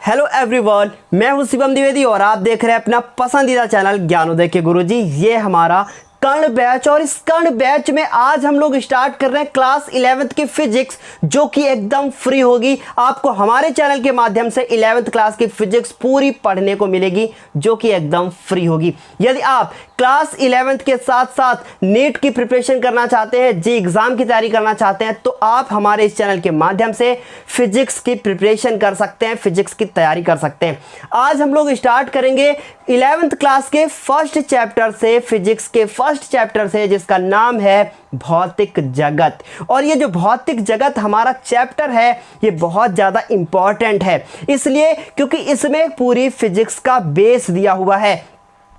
Hello everyone, मैं हूं शिवम द्विवेदी और आप देख रहे हैं अपना पसंदीदा चैनल ज्ञानोदय के गुरुजी। ये हमारा कर्ण बैच और इस कर्ण बैच में आज हम लोग स्टार्ट कर रहे हैं क्लास 11th की फिजिक्स, जो कि एकदम फ्री होगी। आपको हमारे चैनल के माध्यम से 11th क्लास की फिजिक्स पूरी पढ़ने को मिलेगी, जो कि एकदम फ्री होगी। यदि आप क्लास 11th के साथ साथ नीट की प्रिपरेशन करना चाहते हैं, जी एग्जाम की तैयारी करना चाहते हैं, तो आप हमारे इस चैनल के माध्यम से फिजिक्स की प्रिपरेशन कर सकते हैं, फिजिक्स की तैयारी कर सकते हैं। आज हम लोग स्टार्ट करेंगे 11th क्लास के फर्स्ट चैप्टर से, फिजिक्स के फर्स्ट चैप्टर से, जिसका नाम है भौतिक जगत। और ये जो भौतिक जगत हमारा चैप्टर है, ये बहुत ज़्यादा इंपॉर्टेंट है, इसलिए क्योंकि इसमें पूरी फिजिक्स का बेस दिया हुआ है।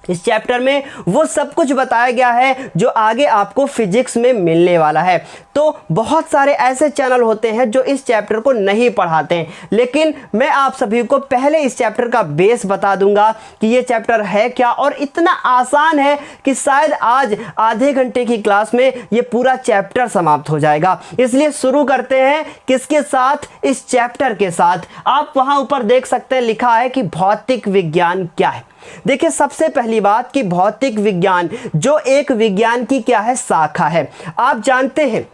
इस चैप्टर में वो सब कुछ बताया गया है जो आगे आपको फिजिक्स में मिलने वाला है। तो बहुत सारे ऐसे चैनल होते हैं जो इस चैप्टर को नहीं पढ़ाते हैं, लेकिन मैं आप सभी को पहले इस चैप्टर का बेस बता दूंगा कि ये चैप्टर है क्या, और इतना आसान है कि शायद आज आधे घंटे की क्लास में ये पूरा चैप्टर समाप्त हो जाएगा। इसलिए शुरू करते हैं किसके साथ? इस चैप्टर के साथ। आप वहां ऊपर देख सकते हैं, लिखा है कि भौतिक विज्ञान क्या है। देखिए, सबसे पहली बात कि भौतिक विज्ञान जो एक विज्ञान की क्या है, शाखा है। आप जानते हैं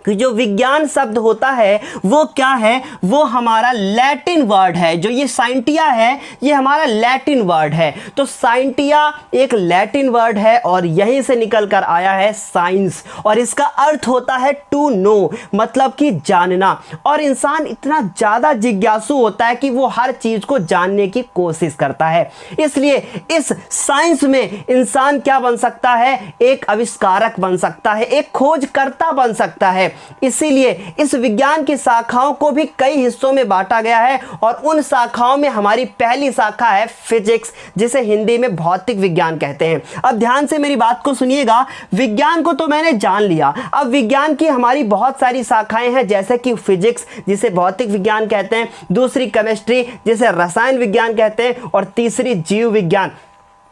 कि जो विज्ञान शब्द होता है वो क्या है, वो हमारा लैटिन वर्ड है। जो ये साइंटिया है, ये हमारा लैटिन वर्ड है। तो साइंटिया एक लैटिन वर्ड है और यहीं से निकल कर आया है साइंस, और इसका अर्थ होता है टू नो, मतलब कि जानना। और इंसान इतना ज़्यादा जिज्ञासु होता है कि वो हर चीज़ को जानने की कोशिश करता है। इसलिए इस साइंस में इंसान क्या बन सकता है? एक आविष्कारक बन सकता है, एक खोजकर्ता बन सकता है। इसीलिए इस विज्ञान की शाखाओं को भी कई हिस्सों में बांटा गया है, और उन शाखाओं में हमारी पहली शाखा है फिजिक्स, जिसे हिंदी में भौतिक विज्ञान कहते हैं। अब ध्यान से मेरी बात को सुनिएगा। विज्ञान को तो मैंने जान लिया, अब विज्ञान की हमारी बहुत सारी शाखाएं हैं, जैसे कि फिजिक्स जिसे भौतिक विज्ञान कहते हैं, दूसरी केमिस्ट्री जिसे रसायन विज्ञान कहते हैं, और तीसरी जीव विज्ञान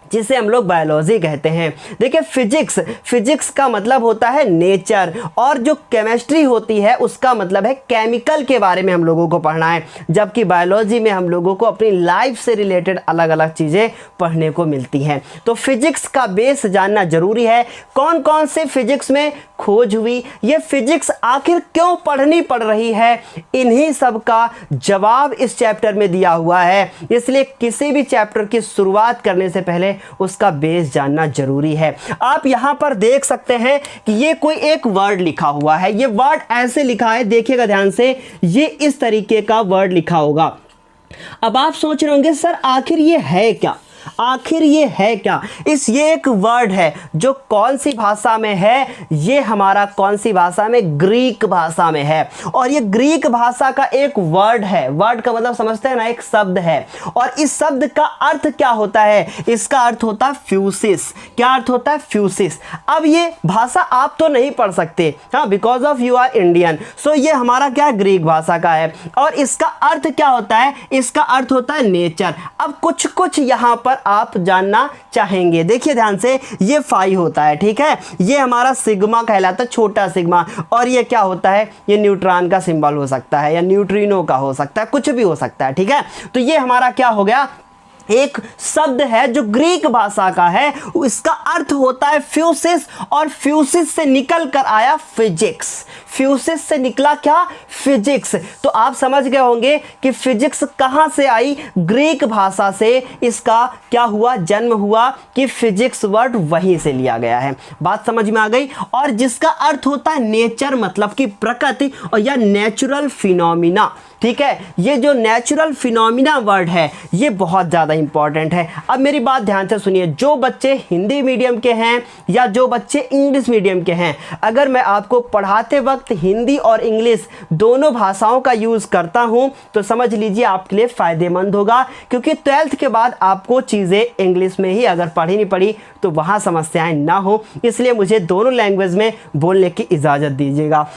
जिसे हम लोग बायोलॉजी कहते हैं। देखिए, फिजिक्स का मतलब होता है नेचर, और जो केमिस्ट्री होती है उसका मतलब है केमिकल के बारे में हम लोगों को पढ़ना है, जबकि बायोलॉजी में हम लोगों को अपनी लाइफ से रिलेटेड अलग अलग चीज़ें पढ़ने को मिलती हैं। तो फिजिक्स का बेस जानना जरूरी है। कौन कौन से फिजिक्स में खोज हुई, ये फिजिक्स आखिर क्यों पढ़नी पड़ रही है, इन्हीं सब का जवाब इस चैप्टर में दिया हुआ है। इसलिए किसी भी चैप्टर की शुरुआत करने से पहले उसका बेस जानना जरूरी है। आप यहां पर देख सकते हैं कि ये कोई एक वर्ड लिखा हुआ है। ये वर्ड ऐसे लिखा है, देखिएगा ध्यान से, ये इस तरीके का वर्ड लिखा होगा। अब आप सोच रहे होंगे, सर आखिर ये है क्या, आखिर ये है क्या? ये एक वर्ड है जो कौन सी भाषा में है? ये हमारा कौन सी भाषा में? ग्रीक भाषा में है। और ये ग्रीक भाषा का एक वर्ड है। वर्ड का मतलब समझते हैं ना, एक शब्द है। और इस शब्द का अर्थ क्या होता है? इसका अर्थ होता है फ्यूसिस। क्या अर्थ होता है? फ्यूसिस। अब ये भाषा आप तो नहीं पढ़ सकते, हाँ, because of you are Indian. So ये हमारा क्या, ग्रीक भाषा का है। और इसका अर्थ क्या होता है? इसका अर्थ होता है नेचर। अब कुछ कुछ यहां पर आप जानना चाहेंगे। देखिए ध्यान से, ये फाई होता है, ठीक है, ये हमारा सिग्मा कहलाता है, छोटा सिग्मा। और ये क्या होता है? ये न्यूट्रॉन का सिंबल हो सकता है, या न्यूट्रिनो का हो सकता है, कुछ भी हो सकता है, ठीक है। तो ये हमारा क्या हो गया? एक शब्द है जो ग्रीक भाषा का है, इसका अर्थ होता है फ्यूसिस, और फ्यूसिस से निकल कर आया फिजिक्स। फ्यूसिस से निकला क्या? फिजिक्स। तो आप समझ गए होंगे कि फिजिक्स कहां से आई? ग्रीक भाषा से इसका क्या हुआ, जन्म हुआ, कि फिजिक्स वर्ड वहीं से लिया गया है। बात समझ में आ गई। और जिसका अर्थ होता है नेचर, मतलब कि प्रकृति, और या नेचुरल फिनोमिना, ठीक है। ये जो नेचुरल फिनोमिना वर्ड है, ये बहुत ज़्यादा इंपॉर्टेंट है। अब मेरी बात ध्यान से सुनिए, जो बच्चे हिंदी मीडियम के हैं या जो बच्चे इंग्लिश मीडियम के हैं, अगर मैं आपको पढ़ाते वक्त हिंदी और इंग्लिश दोनों भाषाओं का यूज़ करता हूं, तो समझ लीजिए आपके लिए फ़ायदेमंद होगा, क्योंकि 12th के बाद आपको चीज़ें इंग्लिश में ही अगर पढ़ी नहीं पड़ी तो वहाँ समस्याएँ ना हो। इसलिए मुझे दोनों लैंग्वेज में बोलने की इजाज़त दीजिएगा।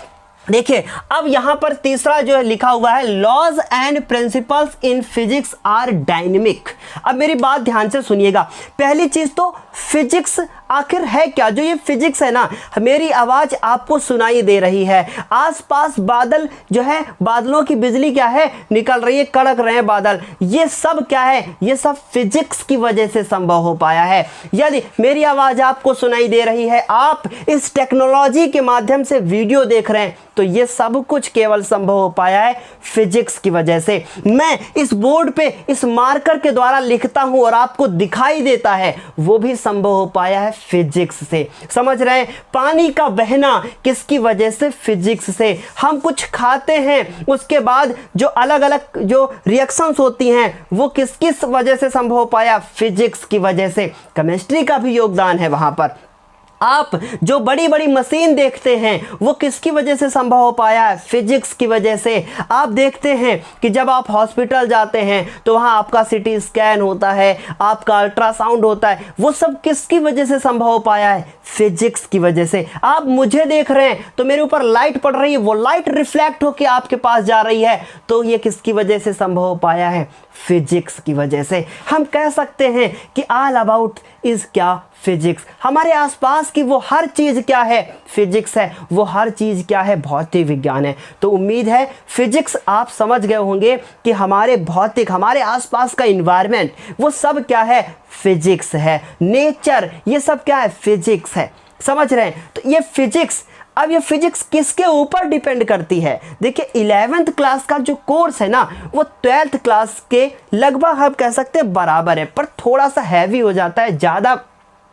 देखिए अब यहां पर तीसरा जो है लिखा हुआ है, laws and principles in physics are dynamic. अब मेरी बात ध्यान से सुनिएगा। पहली चीज तो फिजिक्स आखिर है क्या? जो ये फिजिक्स है ना, मेरी आवाज आपको सुनाई दे रही है, आसपास बादल जो है, बादलों की बिजली क्या है निकल रही है, कड़क रहे हैं बादल, ये सब क्या है? ये सब फिजिक्स की वजह से संभव हो पाया है। यदि मेरी आवाज आपको सुनाई दे रही है, आप इस टेक्नोलॉजी के माध्यम से वीडियो देख रहे हैं, तो ये सब कुछ केवल संभव हो पाया है फिजिक्स की वजह से। मैं इस बोर्ड पे इस मार्कर के द्वारा लिखता हूं और आपको दिखाई देता है, वो भी संभव हो पाया है फिजिक्स से। समझ रहे हैं? पानी का बहना किसकी वजह से? फिजिक्स से। हम कुछ खाते हैं, उसके बाद जो अलग अलग जो रिएक्शंस होती हैं, वो किस वजह से संभव हो पाया? फिजिक्स की वजह से। केमिस्ट्री का भी योगदान है वहां पर। आप जो बड़ी बड़ी मशीन देखते हैं, वो किसकी वजह से संभव हो पाया है? फिजिक्स की वजह से। आप देखते हैं कि जब आप हॉस्पिटल जाते हैं तो वहाँ आपका सीटी स्कैन होता है, आपका अल्ट्रासाउंड होता है, वो सब किसकी वजह से संभव हो पाया है? फिजिक्स की वजह से। आप मुझे देख रहे हैं तो मेरे ऊपर लाइट पड़ रही है, वो लाइट रिफ्लेक्ट होकर आपके पास जा रही है, तो ये किसकी वजह से संभव हो पाया है? फिजिक्स की वजह से। हम कह सकते हैं कि ऑल अबाउट इज क्या? फिजिक्स। हमारे आसपास की वो हर चीज क्या है? फिजिक्स है। वो हर चीज क्या है? भौतिक विज्ञान है। तो उम्मीद है फिजिक्स आप समझ गए होंगे कि हमारे भौतिक, हमारे आसपास का इन्वायरमेंट, वो सब क्या है? फिजिक्स है। नेचर, ये सब क्या है? फिजिक्स है। समझ रहे हैं? तो ये फिजिक्स, अब ये फिजिक्स किसके ऊपर डिपेंड करती है? देखिए 11th क्लास का जो कोर्स है ना, वो 12th क्लास के लगभग हम कह सकते हैं बराबर है, पर थोड़ा सा हैवी हो जाता है, ज़्यादा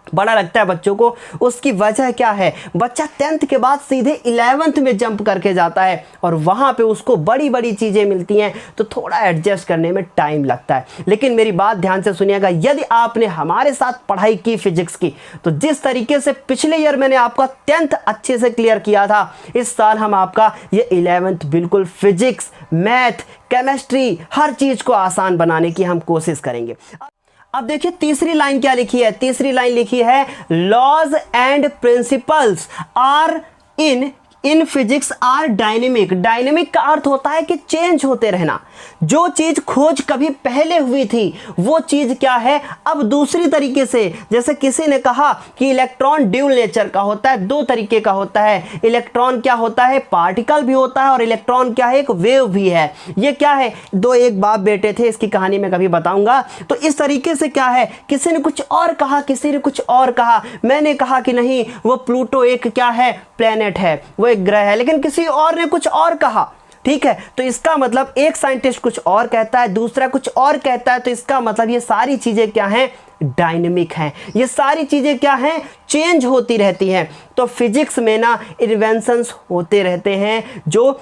बड़ा लगता है बच्चों को। उसकी वजह क्या है? बच्चा 10th के बाद सीधे 11th में जंप करके जाता है और वहाँ पे उसको बड़ी बड़ी चीज़ें मिलती हैं, तो थोड़ा एडजस्ट करने में टाइम लगता है। लेकिन मेरी बात ध्यान से सुनिएगा, यदि आपने हमारे साथ पढ़ाई की फिजिक्स की, तो जिस तरीके से पिछले ईयर मैंने आपका 10th अच्छे से क्लियर किया था, इस साल हम आपका ये 11th बिल्कुल फिजिक्स, मैथ, केमिस्ट्री, हर चीज़ को आसान बनाने की हम कोशिश करेंगे। अब देखिए तीसरी लाइन क्या लिखी है? तीसरी लाइन लिखी है, laws and principles are in physics are dynamic. Dynamic का अर्थ होता है कि चेंज होते रहना। जो चीज खोज कभी पहले हुई थी, वो चीज क्या है? अब दूसरी तरीके से, जैसे किसी ने कहा कि इलेक्ट्रॉन ड्यूल नेचर का होता है, दो तरीके का होता है। इलेक्ट्रॉन क्या होता है? पार्टिकल भी होता है, और इलेक्ट्रॉन क्या है? एक वेव भी है। ये क्या है? दो एक बाप बेटे थे, इसकी कहानी मैं कभी बताऊंगा। तो इस तरीके से क्या है, किसी ने कुछ और कहा, किसी ने कुछ और कहा। मैंने कहा कि नहीं, वो प्लूटो एक क्या है? प्लेनेट है, वो एक ग्रह है, लेकिन किसी और ने कुछ और कहा। ठीक है, तो इसका मतलब एक साइंटिस्ट कुछ और कहता है, दूसरा कुछ और कहता है, तो इसका मतलब ये सारी चीजें क्या हैं? डायनेमिक हैं। ये सारी चीजें क्या हैं? चेंज होती रहती हैं। तो फिजिक्स में ना इन्वेंशंस होते रहते हैं, जो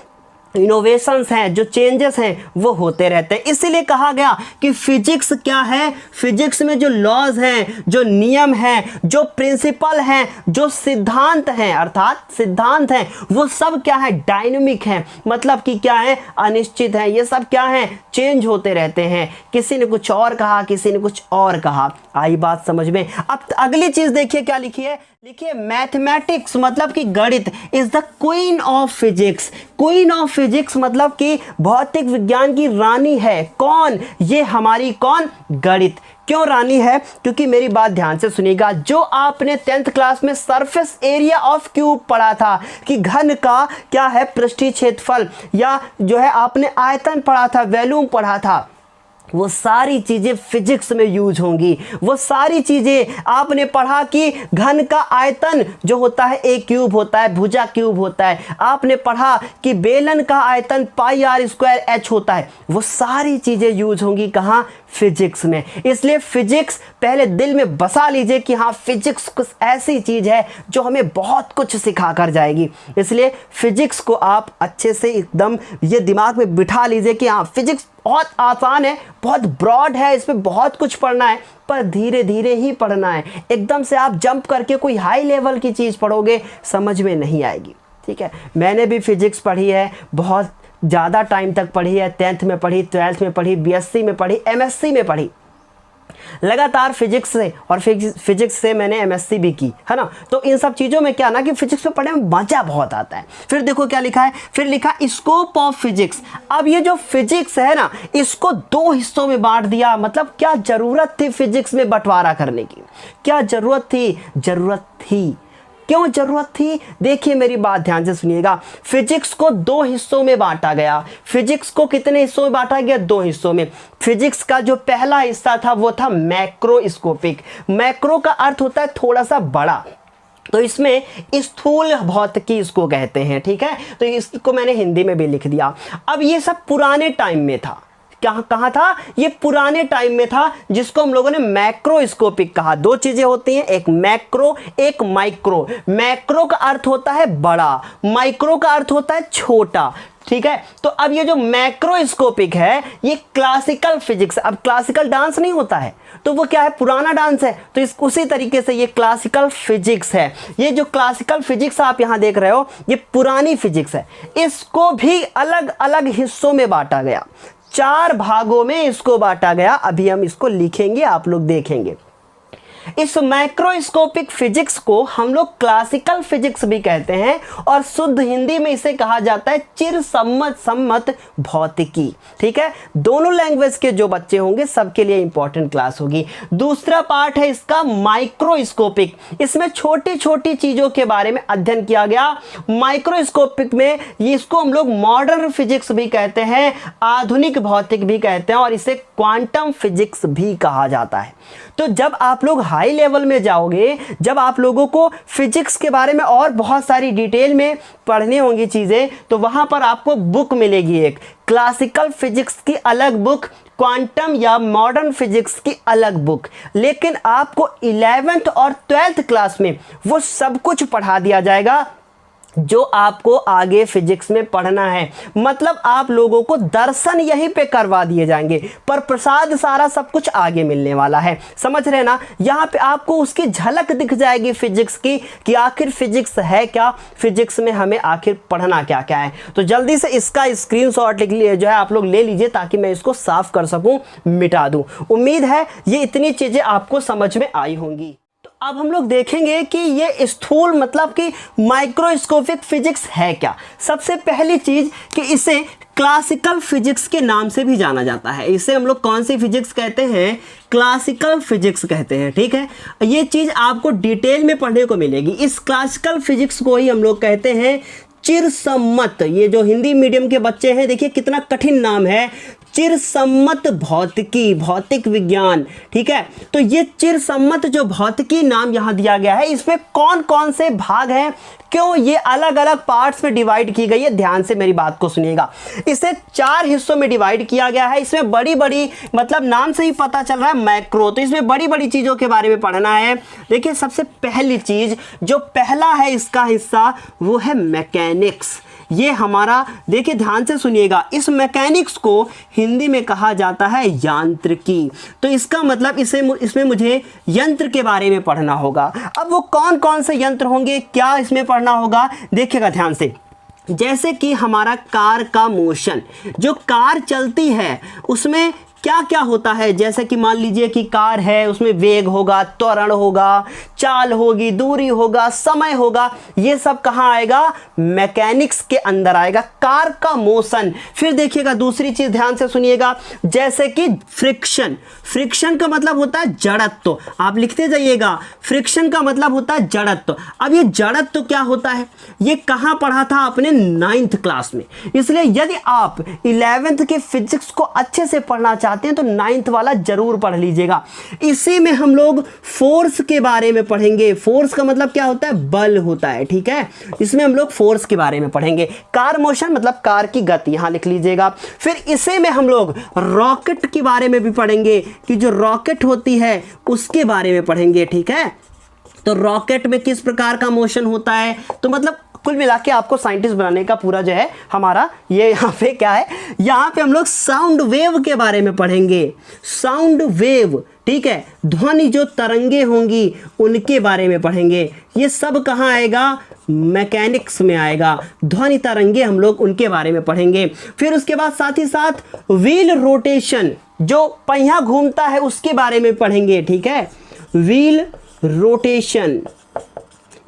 इनोवेशंस हैं, जो चेंजेस हैं, वो होते रहते हैं। इसीलिए कहा गया कि फिजिक्स क्या है? फिजिक्स में जो लॉज हैं, जो नियम हैं, जो प्रिंसिपल हैं, जो सिद्धांत हैं, अर्थात सिद्धांत हैं, वो सब क्या है? डायनेमिक हैं। मतलब कि क्या है? अनिश्चित हैं। ये सब क्या है? चेंज होते रहते हैं। किसी ने कुछ और कहा, किसी ने कुछ और कहा। आई बात समझ में? अब अगली चीज देखिए क्या लिखी है। लिखिए मैथमेटिक्स मतलब कि गणित is the queen of physics. Queen of physics मतलब कि भौतिक विज्ञान की रानी है। कौन? ये हमारी कौन? गणित। क्यों रानी है? क्योंकि मेरी बात ध्यान से सुनिएगा, जो आपने 10th क्लास में सरफेस एरिया ऑफ क्यूब पढ़ा था कि घन का क्या है? पृष्ठीय क्षेत्रफल, या जो है आपने आयतन पढ़ा था, वॉल्यूम पढ़ा था, वो सारी चीज़ें फिजिक्स में यूज होंगी। वो सारी चीज़ें आपने पढ़ा कि घन का आयतन जो होता है ए क्यूब होता है, भुजा क्यूब होता है। आपने पढ़ा कि बेलन का आयतन पाई आर स्क्वायर एच होता है। वो सारी चीज़ें यूज होंगी कहाँ? फिजिक्स में। इसलिए फिजिक्स पहले दिल में बसा लीजिए कि हाँ, फिजिक्स कुछ ऐसी चीज़ है जो हमें बहुत कुछ सिखा कर जाएगी। इसलिए फिजिक्स को आप अच्छे से एकदम ये दिमाग में बिठा लीजिए कि हाँ, फिजिक्स बहुत आसान है, बहुत ब्रॉड है, इसमें बहुत कुछ पढ़ना है, पर धीरे धीरे ही पढ़ना है। एकदम से आप जंप करके कोई हाई लेवल की चीज़ पढ़ोगे, समझ में नहीं आएगी। ठीक है, मैंने भी फिजिक्स पढ़ी है, बहुत ज़्यादा टाइम तक पढ़ी है। 10th में पढ़ी, 12th में पढ़ी, BSc में पढ़ी, MSc में पढ़ी। लगातार फिजिक्स से और फिजिक्स से मैंने एमएससी भी की है ना। तो इन सब चीज़ों में क्या ना कि फिजिक्स में पढ़ने में मजा बहुत आता है। फिर देखो क्या लिखा है, फिर लिखा स्कोप ऑफ फिजिक्स। अब ये जो फिजिक्स है ना, इसको दो हिस्सों में बांट दिया। मतलब क्या जरूरत थी फिजिक्स में बंटवारा करने की? क्या जरूरत थी? जरूरत थी। क्यों जरूरत थी? देखिए मेरी बात ध्यान से सुनिएगा। फिजिक्स को दो हिस्सों में बांटा गया। फिजिक्स को कितने हिस्सों में बांटा गया? दो हिस्सों में। फिजिक्स का जो पहला हिस्सा था वो था मैक्रोस्कोपिक। मैक्रो का अर्थ होता है थोड़ा सा बड़ा, तो इसमें स्थूल भौतिकी इसको कहते हैं, ठीक है। तो इसको मैंने हिंदी में भी लिख दिया। अब ये सब पुराने टाइम में था। कहाँ था? ये पुराने टाइम में था, जिसको हम लोगों ने मैक्रोस्कोपिक कहा। दो चीजें होती हैं, एक मैक्रो एक माइक्रो। मैक्रो का अर्थ होता है बड़ा, माइक्रो का अर्थ होता है छोटा, ठीक है। तो अब ये जो मैक्रोस्कोपिक है ये क्लासिकल फिजिक्स। अब क्लासिकल डांस नहीं होता है तो वो क्या है? पुराना डांस है। तो उसी तरीके से ये क्लासिकल फिजिक्स है। ये जो क्लासिकल फिजिक्स आप यहां देख रहे हो ये पुरानी फिजिक्स है। इसको भी अलग अलग हिस्सों में बांटा गया, 4 भागों में इसको बांटा गया। अभी हम इसको लिखेंगे, आप लोग देखेंगे। इस मैक्रोस्कोपिक फिजिक्स को हम लोग क्लासिकल फिजिक्स भी कहते हैं और शुद्ध हिंदी में इसे कहा जाता है चिरसम्मत भौतिकी, ठीक है। दोनों लैंग्वेज के जो बच्चे होंगे सबके लिए इंपॉर्टेंट क्लास होगी। दूसरा पार्ट है इसका माइक्रोस्कोपिक। इसमें छोटी छोटी चीजों के बारे में अध्ययन किया गया। माइक्रोस्कोपिक में इसको हम लोग मॉडर्न फिजिक्स भी कहते हैं, आधुनिक भौतिक भी कहते हैं और इसे क्वांटम फिजिक्स भी कहा जाता है। तो जब आप लोग हाई लेवल में जाओगे, जब आप लोगों को फिजिक्स के बारे में और बहुत सारी डिटेल में पढ़नी होंगी चीजें, तो वहां पर आपको बुक मिलेगी, एक क्लासिकल फिजिक्स की अलग बुक, क्वांटम या मॉडर्न फिजिक्स की अलग बुक। लेकिन आपको 11th और 12th क्लास में वो सब कुछ पढ़ा दिया जाएगा जो आपको आगे फिजिक्स में पढ़ना है। मतलब आप लोगों को दर्शन यहीं पे करवा दिए जाएंगे, पर प्रसाद सारा सब कुछ आगे मिलने वाला है। समझ रहे ना? यहाँ पे आपको उसकी झलक दिख जाएगी फिजिक्स की, कि आखिर फिजिक्स है क्या, फिजिक्स में हमें आखिर पढ़ना क्या क्या है। तो जल्दी से इसका स्क्रीनशॉट लिख लिए जो है आप लोग ले लीजिए, ताकि मैं इसको साफ कर सकूं, मिटा दूं। उम्मीद है ये इतनी चीजें आपको समझ में आई होंगी। अब हम लोग देखेंगे कि ये स्थूल मतलब कि माइक्रोस्कोपिक फिजिक्स है क्या। सबसे पहली चीज कि इसे क्लासिकल फिजिक्स के नाम से भी जाना जाता है। इसे हम लोग कौन सी फिजिक्स कहते हैं? क्लासिकल फिजिक्स कहते हैं, ठीक है। ये चीज आपको डिटेल में पढ़ने को मिलेगी। इस क्लासिकल फिजिक्स को ही हम लोग कहते हैं चिरसम्मत। ये जो हिंदी मीडियम के बच्चे हैं, देखिए कितना कठिन नाम है, चिरसम्मत भौतिकी, भौतिक विज्ञान, ठीक है। तो ये चिरसम्मत जो भौतिकी नाम यहां दिया गया है, इसमें कौन कौन से भाग हैं, क्यों ये अलग अलग पार्ट्स में डिवाइड की गई है, ध्यान से मेरी बात को सुनिएगा। इसे 4 हिस्सों में डिवाइड किया गया है। इसमें बड़ी बड़ी, मतलब नाम से ही पता चल रहा है मैक्रो, तो इसमें बड़ी बड़ी चीजों के बारे में पढ़ना है। देखिए सबसे पहली चीज, जो पहला है इसका हिस्सा, वो है मैकेनिक्स। ये हमारा, देखिए ध्यान से सुनिएगा, इस मैकेनिक्स को हिंदी में कहा जाता है यांत्रिकी। तो इसका मतलब इसमें मुझे यंत्र के बारे में पढ़ना होगा। अब वो कौन कौन से यंत्र होंगे, क्या इसमें पढ़ना होगा, देखिएगा ध्यान से। जैसे कि हमारा कार का मोशन, जो कार चलती है उसमें क्या क्या होता है। जैसे कि मान लीजिए कि कार है, उसमें वेग होगा, त्वरण होगा, चाल होगी, दूरी होगा, समय होगा। ये सब कहाँ आएगा? मैकेनिक्स के अंदर आएगा, कार का मोशन। फिर देखिएगा दूसरी चीज, ध्यान से सुनिएगा, जैसे कि फ्रिक्शन। फ्रिक्शन का मतलब होता है जड़त्व। आप लिखते जाइएगा, फ्रिक्शन का मतलब होता है जड़त्व। अब ये जड़त्व क्या होता है, ये कहाँ पढ़ा था आपने? 9th क्लास में। इसलिए यदि आप 11th के फिजिक्स को अच्छे से पढ़ना चाहते हैं तो 9th वाला जरूर पढ़ लीजिएगा। इसी में हम लोग फोर्स के बारे में पढ़ेंगे। फोर्स का मतलब क्या होता है? बल होता है, ठीक है। इसमें हम लोग फोर्स के बारे में पढ़ेंगे। कार मोशन मतलब कार की गति, यहां लिख लीजिएगा। फिर इसी में हम लोग रॉकेट के बारे में भी पढ़ेंगे, कि जो रॉकेट होती है उसके बारे में पढ़ेंगे, ठीक है। तो रॉकेट में किस प्रकार का मोशन होता है, तो मतलब कुल मिला के आपको साइंटिस्ट बनाने का पूरा जो है हमारा ये यहाँ पे क्या है, यहाँ पे हम लोग साउंड वेव के बारे में पढ़ेंगे। साउंड वेव, ठीक है, ध्वनि जो तरंगे होंगी उनके बारे में पढ़ेंगे। ये सब कहाँ आएगा, मैकेनिक्स में आएगा। ध्वनि तरंगे हम लोग उनके बारे में पढ़ेंगे। फिर उसके बाद साथ ही साथ व्हील रोटेशन, जो पहिया घूमता है उसके बारे में पढ़ेंगे, ठीक है, व्हील रोटेशन,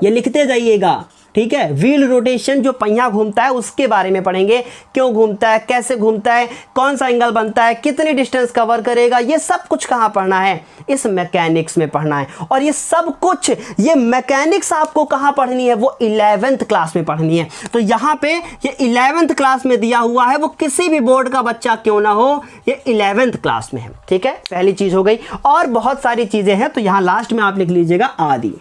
ये लिखते जाइएगा, ठीक है। व्हील रोटेशन जो पहिया घूमता है उसके बारे में पढ़ेंगे, क्यों घूमता है, कैसे घूमता है, कौन सा एंगल बनता है, कितनी डिस्टेंस कवर करेगा, ये सब कुछ कहाँ पढ़ना है, इस मैकेनिक्स में पढ़ना है। और ये सब कुछ, ये मैकेनिक्स आपको कहाँ पढ़नी है, वो 11th क्लास में पढ़नी है। तो यहाँ पे ये 11th क्लास में दिया हुआ है, वो किसी भी बोर्ड का बच्चा क्यों ना हो, ये 11th क्लास में है, ठीक है। पहली चीज़ हो गई। और बहुत सारी चीज़ें हैं, तो यहाँ लास्ट में आप लिख लीजिएगा आदि।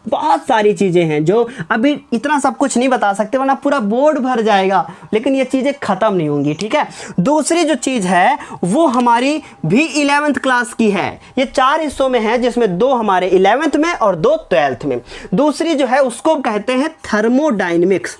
बहुत सारी चीज़ें हैं जो अभी इतना सब कुछ नहीं बता सकते, वरना पूरा बोर्ड भर जाएगा, लेकिन ये चीज़ें ख़त्म नहीं होंगी, ठीक है। दूसरी जो चीज़ है वो हमारी भी 11th क्लास की है। ये 4 हिस्सों में है, जिसमें 2 हमारे 11th में और 2 12th में। दूसरी जो है उसको कहते हैं थर्मोडायनेमिक्स।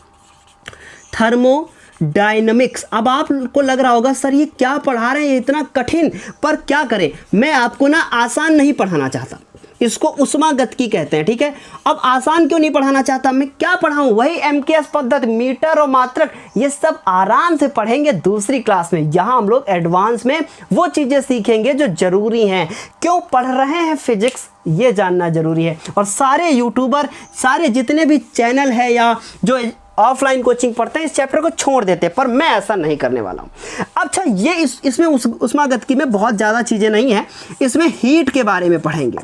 थर्मोडायनेमिक्स। अब आपको लग रहा होगा सर ये क्या पढ़ा रहे हैं, ये इतना कठिन, पर क्या करें, मैं आपको ना आसान नहीं पढ़ाना चाहता, इसको उष्मागतिकी कहते हैं, ठीक है। अब आसान क्यों नहीं पढ़ाना चाहता, मैं क्या पढ़ाऊं, वही MKS पद्धति, मीटर और मात्रक, ये सब आराम से पढ़ेंगे दूसरी क्लास में। यहाँ हम लोग एडवांस में वो चीज़ें सीखेंगे जो ज़रूरी हैं। क्यों पढ़ रहे हैं फिजिक्स, ये जानना ज़रूरी है। और सारे यूट्यूबर, सारे जितने भी चैनल है या जो ऑफलाइन कोचिंग पढ़ते हैं, इस चैप्टर को छोड़ देते हैं, पर मैं ऐसा नहीं करने वाला हूँ। अच्छा, ये इसमें उष्मागतिकी में बहुत ज़्यादा चीज़ें नहीं हैं, इसमें हीट के बारे में पढ़ेंगे,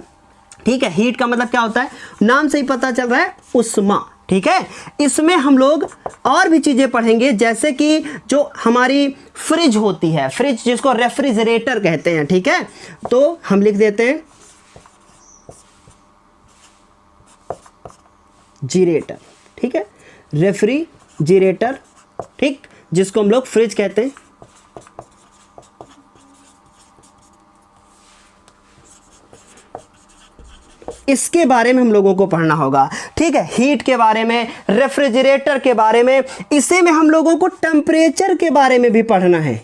ठीक है। हीट का मतलब क्या होता है, नाम से ही पता चल रहा है, उष्मा, ठीक है। इसमें हम लोग और भी चीज़ें पढ़ेंगे, जैसे कि जो हमारी फ्रिज होती है, फ्रिज जिसको रेफ्रिजरेटर कहते हैं, ठीक है। तो हम लिख देते हैं जीरेटर, ठीक है, रेफ्रिजरेटर, ठीक, जिसको हम लोग फ्रिज कहते हैं। इसके बारे में हम लोगों को पढ़ना होगा, ठीक है। हीट के बारे में, रेफ्रिजरेटर के बारे में, इसी में हम लोगों को टेम्परेचर के बारे में भी पढ़ना है।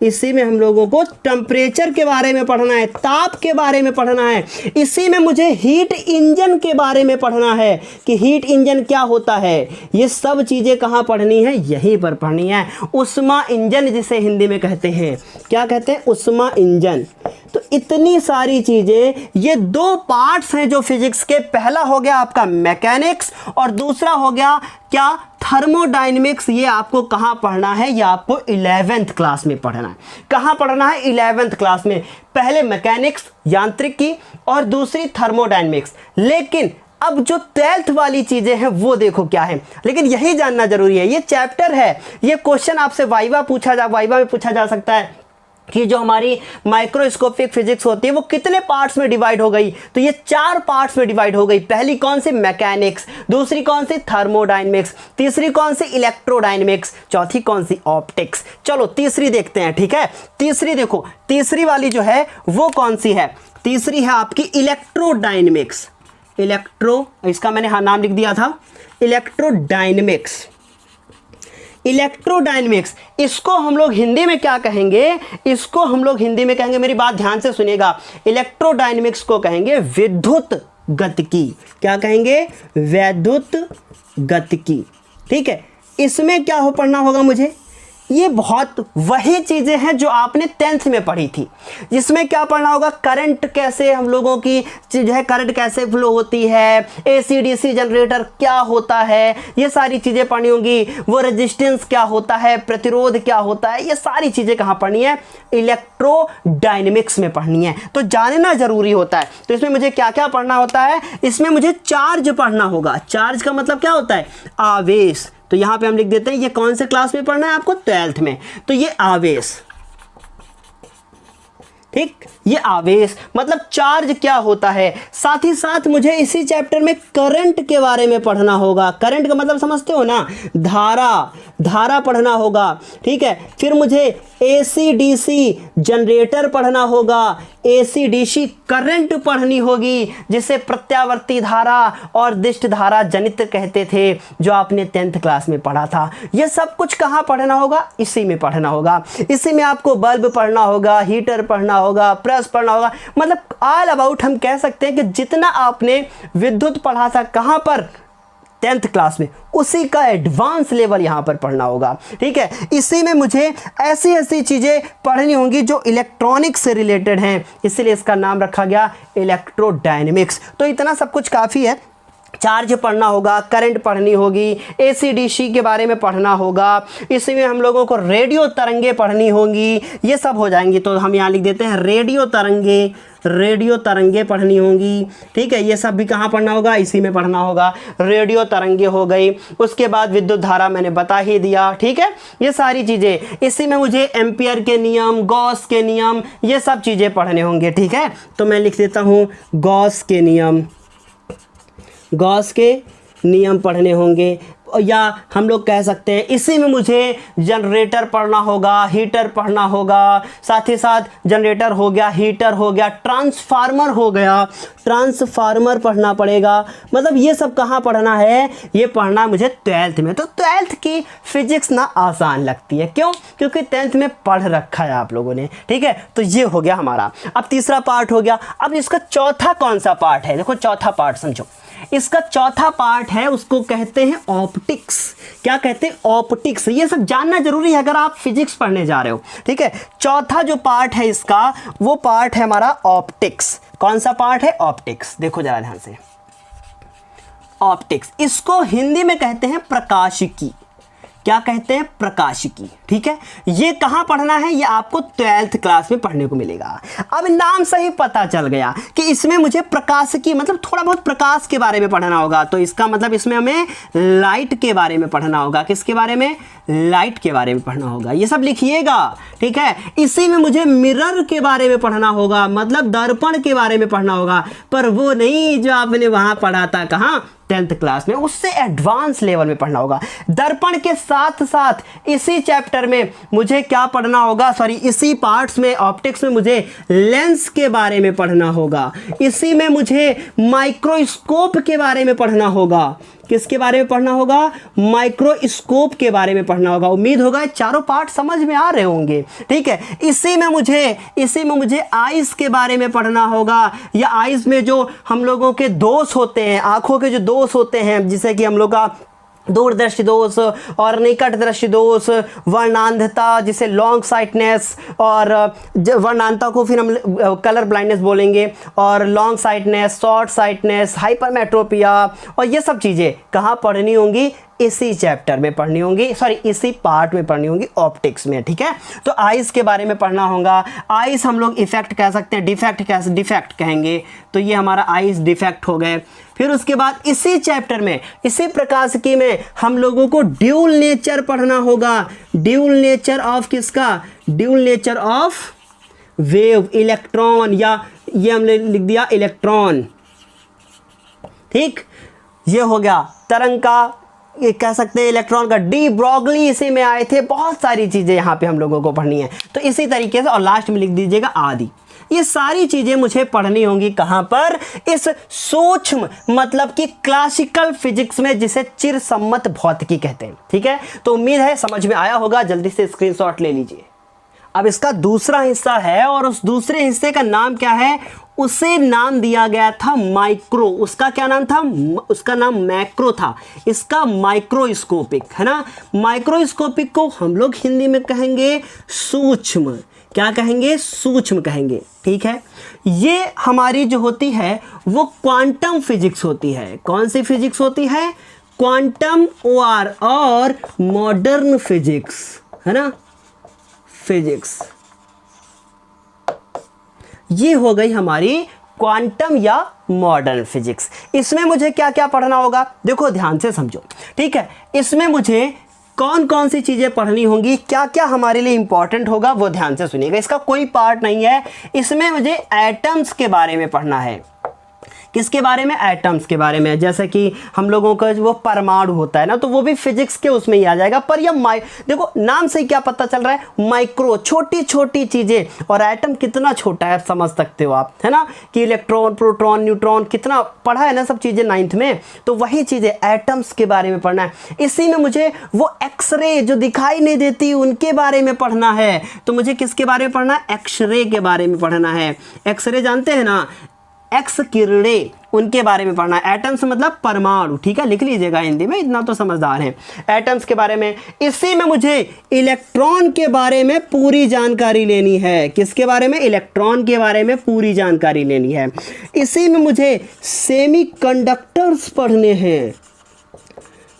इसी में हम लोगों को टेम्परेचर के बारे में पढ़ना है, ताप के बारे में पढ़ना है। इसी में मुझे हीट इंजन के बारे में पढ़ना है कि हीट इंजन क्या होता है। ये सब चीज़ें कहाँ पढ़नी है, यहीं पर पढ़नी है। उष्मा इंजन जिसे हिंदी में कहते हैं, क्या कहते हैं, उष्मा इंजन। तो इतनी सारी चीज़ें, ये 2 पार्ट्स हैं जो फिजिक्स के। पहला हो गया आपका मैकेनिक्स और दूसरा हो गया क्या, थर्मोडायनेमिक्स। ये आपको कहाँ पढ़ना है, ये आपको 11th क्लास में पढ़ना है। कहाँ पढ़ना है, 11th क्लास में। पहले मैकेनिक्स यांत्रिकी और दूसरी थर्मोडायनेमिक्स। लेकिन अब जो 12th वाली चीज़ें हैं वो देखो क्या है, लेकिन यही जानना जरूरी है। ये चैप्टर है, ये क्वेश्चन आपसे वाइवा में पूछा जा सकता है कि जो हमारी माइक्रोस्कोपिक फिजिक्स होती है वो कितने पार्ट्स में डिवाइड हो गई। तो ये 4 पार्ट्स में डिवाइड हो गई। पहली कौन सी, मैकेनिक्स, दूसरी कौन सी, थर्मोडायनेमिक्स, तीसरी कौन सी, इलेक्ट्रोडायनेमिक्स, चौथी कौन सी, ऑप्टिक्स। चलो तीसरी देखते हैं, ठीक है। तीसरी देखो, तीसरी वाली जो है वो कौन सी है, तीसरी है आपकी इलेक्ट्रोडायनेमिक्स। इसका मैंने नाम लिख दिया था, इलेक्ट्रोडायनेमिक्स। इलेक्ट्रोडायनेमिक्स, इसको हम लोग हिंदी में क्या कहेंगे, इसको हम लोग हिंदी में कहेंगे, मेरी बात ध्यान से सुनिएगा, इलेक्ट्रोडायनेमिक्स को कहेंगे विद्युत गतिकी। क्या कहेंगे, विद्युत गतिकी, ठीक है। इसमें क्या पढ़ना होगा मुझे, ये बहुत वही चीज़ें हैं जो आपने 10th में पढ़ी थी। जिसमें क्या पढ़ना होगा, करंट कैसे हम लोगों की जो है, करंट कैसे फ्लो होती है, AC/DC जनरेटर क्या होता है, ये सारी चीज़ें पढ़नी होंगी। वो रेजिस्टेंस क्या होता है, प्रतिरोध क्या होता है, ये सारी चीज़ें कहाँ पढ़नी है, इलेक्ट्रोडायनेमिक्स में पढ़नी है। तो जानना ज़रूरी होता है। तो इसमें मुझे क्या क्या पढ़ना होता है, इसमें मुझे चार्ज पढ़ना होगा। चार्ज का मतलब क्या होता है, आवेश। तो यहाँ पे हम लिख देते हैं ये कौन से क्लास में पढ़ना है आपको, 12th में। तो ये आवेश, ठीक, ये आवेश मतलब चार्ज क्या होता है। साथ ही साथ मुझे इसी चैप्टर में करंट के बारे में पढ़ना होगा। करंट का मतलब समझते हो ना, धारा। धारा पढ़ना होगा, ठीक है। फिर मुझे AC DC जनरेटर पढ़ना होगा, AC DC करंट पढ़नी होगी, जिसे प्रत्यावर्ती धारा और दिष्ट धारा जनित कहते थे, जो आपने 10th क्लास में पढ़ा था। यह सब कुछ कहाँ पढ़ना होगा? इसी में पढ़ना होगा। इसी में आपको बल्ब पढ़ना होगा, हीटर पढ़ना होगा, प्रेस पढ़ना होगा, मतलब ऑल अबाउट हम कह सकते हैं कि जितना आपने विद्युत पढ़ा था कहाँ पर 10th क्लास में, उसी का एडवांस लेवल यहाँ पर पढ़ना होगा, ठीक है। इसी में मुझे ऐसी ऐसी चीज़ें पढ़नी होंगी जो इलेक्ट्रॉनिक्स से रिलेटेड हैं, इसलिए इसका नाम रखा गया इलेक्ट्रोडायनेमिक्स। तो इतना सब कुछ काफ़ी है। चार्ज पढ़ना होगा, करंट पढ़नी होगी, AC DC के बारे में पढ़ना होगा, इसी में हम लोगों को रेडियो तरंगे पढ़नी होंगी, ये सब हो जाएंगी। तो हम यहाँ लिख देते हैं रेडियो तरंगे पढ़नी होंगी, ठीक है। ये सब भी कहाँ पढ़ना होगा? इसी में पढ़ना होगा। रेडियो तरंगे हो गई, उसके बाद विद्युत धारा मैंने बता ही दिया, ठीक है। ये सारी चीज़ें, इसी में मुझे एम्पियर के नियम, गॉस के नियम, ये सब चीज़ें पढ़ने होंगे, ठीक है। तो मैं लिख देता हूँ गॉस के नियम पढ़ने होंगे, या हम लोग कह सकते हैं इसी में मुझे जनरेटर पढ़ना होगा, हीटर पढ़ना होगा, साथ ही साथ जनरेटर हो गया, हीटर हो गया, ट्रांसफार्मर पढ़ना पड़ेगा। मतलब ये सब कहाँ पढ़ना है? ये पढ़ना मुझे 12th में। तो 12th की फिजिक्स ना आसान लगती है, क्यों? क्योंकि 10th में पढ़ रखा है आप लोगों ने, ठीक है। तो ये हो गया हमारा। अब तीसरा पार्ट हो गया। अब इसका चौथा कौन सा पार्ट है? देखो चौथा पार्ट समझो। इसका चौथा पार्ट है, उसको कहते हैं ऑप्टिक्स। क्या कहते हैं? ऑप्टिक्स। ये सब जानना जरूरी है अगर आप फिजिक्स पढ़ने जा रहे हो, ठीक है। चौथा जो पार्ट है इसका, वो पार्ट है हमारा ऑप्टिक्स। कौन सा पार्ट है? ऑप्टिक्स। देखो जरा ध्यान से, ऑप्टिक्स, इसको हिंदी में कहते हैं प्रकाशिकी। क्या कहते हैं? प्रकाशिकी, ठीक है। ये कहाँ पढ़ना है? ये आपको 12th क्लास में पढ़ने को मिलेगा। अब नाम से ही पता चल गया कि इसमें मुझे प्रकाशिकी मतलब थोड़ा बहुत प्रकाश के बारे में पढ़ना होगा। तो इसका मतलब इसमें हमें लाइट के बारे में पढ़ना होगा। किसके बारे में? लाइट के बारे में पढ़ना होगा। ये सब लिखिएगा, ठीक है। इसी में मुझे मिरर के बारे में पढ़ना होगा, मतलब दर्पण के बारे में पढ़ना होगा, पर वो नहीं जो आपने वहाँ पढ़ा था, कहाँ? 10th क्लास में। उससे एडवांस लेवल में पढ़ना होगा। दर्पण के साथ साथ इसी चैप्टर में मुझे क्या पढ़ना होगा? सॉरी, इसी पार्ट्स में, ऑप्टिक्स में मुझे लेंस के बारे में पढ़ना होगा। इसी में मुझे माइक्रोस्कोप के बारे में पढ़ना होगा। किसके बारे में पढ़ना होगा? माइक्रोस्कोप के बारे में पढ़ना होगा। उम्मीद होगा चारों पार्ट समझ में आ रहे होंगे, ठीक है। इसी में मुझे आइस के बारे में पढ़ना होगा, या आइस में जो हम लोगों के दोष होते हैं, आंखों के जो दोष होते हैं, जिसे कि हम लोग का दूरदृष्टि दोष और निकट दृष्टि दोष, वर्णांधता जिसे लॉन्ग साइटनेस, और वर्णांधता को फिर हम कलर ब्लाइंडनेस बोलेंगे, और long sightedness, short sightedness, hypermetropia, और ये सब चीज़ें कहाँ पढ़नी होंगी? इसी चैप्टर में पढ़नी होंगी, सॉरी इसी पार्ट में पढ़नी होंगी, ऑप्टिक्स में, ठीक है। तो आइस के बारे में पढ़ना होगा। आइस हम लोग इफेक्ट कह सकते हैं, डिफेक्ट कहेंगे। तो ये हमारा आइस डिफेक्ट हो गए। फिर उसके बाद इसी चैप्टर में, इसी प्रकाशिकी में हम लोगों को ड्यूल नेचर पढ़ना होगा। ड्यूल नेचर ऑफ किसका? Dual nature of wave, electron, या ये हमने लिख दिया इलेक्ट्रॉन, ठीक। ये हो गया तरंग का, ये कह सकते हैं इलेक्ट्रॉन का। डी ब्रॉगली इसी में आए थे। बहुत सारी चीज़ें यहाँ पे हम लोगों को पढ़नी है। तो इसी तरीके से, और लास्ट में लिख दीजिएगा आदि। ये सारी चीज़ें मुझे पढ़नी होंगी कहाँ पर? इस सूक्ष्म मतलब कि क्लासिकल फिजिक्स में, जिसे चिरसम्मत भौतिकी कहते हैं, ठीक है। तो उम्मीद है समझ में आया होगा। जल्दी से स्क्रीनशॉट ले लीजिए। अब इसका दूसरा हिस्सा है, और उस दूसरे हिस्से का नाम क्या है? उसे नाम दिया गया था माइक्रो। उसका क्या नाम था? उसका नाम मैक्रो था। इसका माइक्रोस्कोपिक, है ना। माइक्रोस्कोपिक को हम लोग हिंदी में कहेंगे सूक्ष्म। क्या कहेंगे? सूक्ष्म कहेंगे, ठीक है। ये हमारी जो होती है वो क्वांटम फिजिक्स होती है। कौन सी फिजिक्स होती है? क्वांटम और मॉडर्न फिजिक्स, है ना, फिजिक्स। ये हो गई हमारी क्वांटम या मॉडर्न फिजिक्स। इसमें मुझे क्या क्या पढ़ना होगा? देखो ध्यान से समझो, ठीक है। इसमें मुझे कौन कौन सी चीज़ें पढ़नी होंगी, क्या क्या हमारे लिए इंपॉर्टेंट होगा, वो ध्यान से सुनिएगा। इसका कोई पार्ट नहीं है। इसमें मुझे एटम्स के बारे में पढ़ना है। किसके बारे में? एटम्स के बारे में। जैसे कि हम लोगों का वो परमाणु होता है ना, तो वो भी फिजिक्स के उसमें ही आ जाएगा। पर यह देखो नाम से ही क्या पता चल रहा है, माइक्रो, छोटी छोटी चीजें। और एटम कितना छोटा है समझ सकते हो आप, है ना, कि इलेक्ट्रॉन, प्रोटॉन, न्यूट्रॉन, कितना पढ़ा है ना सब चीजें 9th में। तो वही चीजें एटम्स के बारे में पढ़ना है। इसी में मुझे वो एक्सरे जो दिखाई नहीं देती उनके बारे में पढ़ना है। तो मुझे किसके बारे में पढ़ना है? एक्सरे के बारे में पढ़ना है। एक्सरे जानते हैं ना, एक्स किरणें, उनके बारे में पढ़ना है। एटम्स मतलब परमाणु, ठीक है, लिख लीजिएगा हिंदी में, इतना तो समझदार हैं। एटम्स के बारे में। इसी में मुझे इलेक्ट्रॉन के बारे में पूरी जानकारी लेनी है। किसके बारे में? इलेक्ट्रॉन के बारे में पूरी जानकारी लेनी है। इसी में मुझे सेमीकंडक्टर्स पढ़ने हैं।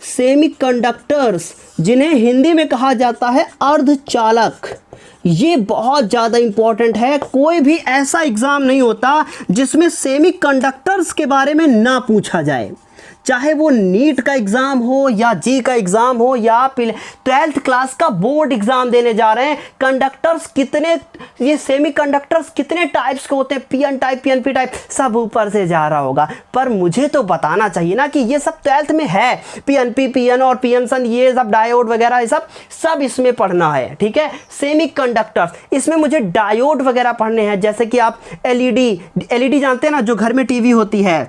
सेमीकंडक्टर्स, जिन्हें हिंदी में कहा जाता है अर्धचालक। ये बहुत ज़्यादा इंपॉर्टेंट है। कोई भी ऐसा एग्ज़ाम नहीं होता जिसमें सेमीकंडक्टर्स के बारे में ना पूछा जाए, चाहे वो नीट का एग्ज़ाम हो या जी का एग्ज़ाम हो या 12th क्लास का बोर्ड एग्ज़ाम देने जा रहे हैं। कंडक्टर्स कितने, ये सेमीकंडक्टर्स कितने टाइप्स के होते हैं, पीएन टाइप, पीएनपी टाइप, सब ऊपर से जा रहा होगा। पर मुझे तो बताना चाहिए ना कि ये सब 12th में है। पीएनपी, पीएन और पीएनसन, ये सब डायोड वगैरह, ये सब इसमें पढ़ना है, ठीक है। सेमीकंडक्टर्स, इसमें मुझे डायोड वगैरह पढ़ने हैं। जैसे कि आप एलईडी जानते हैं ना, जो घर में टीवी होती है,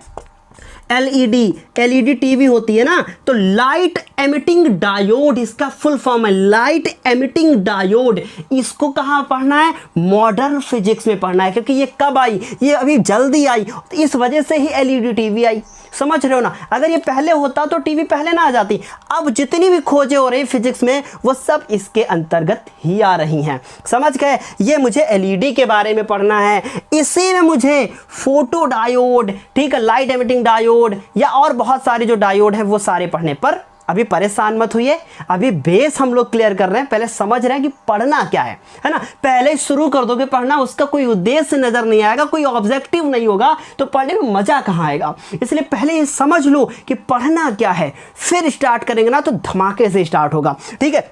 एलईडी टीवी होती है ना, तो लाइट एमिटिंग डायोड इसका फुल फॉर्म है। लाइट एमिटिंग डायोड, इसको कहाँ पढ़ना है? मॉडर्न फिजिक्स में पढ़ना है। क्योंकि ये कब आई? ये अभी जल्दी आई, तो इस वजह से ही एलईडी टीवी आई। समझ रहे हो ना? अगर ये पहले होता तो टीवी पहले ना आ जाती। अब जितनी भी खोजें हो रही फिजिक्स में वो सब इसके अंतर्गत ही आ रही हैं। समझ गए? ये मुझे एलईडी के बारे में पढ़ना है। इसी में मुझे फोटो डायोड, ठीक है, लाइट एमिटिंग डायोड या और बहुत सारे जो डायोड हैं वो सारे पढ़ने। पर अभी परेशान मत हुई, अभी बेस हम लोग क्लियर कर रहे हैं, पहले समझ रहे हैं कि पढ़ना क्या है ना। पहले ही शुरू कर दोगे पढ़ना, उसका कोई उद्देश्य नजर नहीं आएगा, कोई ऑब्जेक्टिव नहीं होगा, तो पढ़ने में मजा कहाँ आएगा। इसलिए पहले ये समझ लो कि पढ़ना क्या है, फिर स्टार्ट करेंगे ना तो धमाके से स्टार्ट होगा, ठीक है।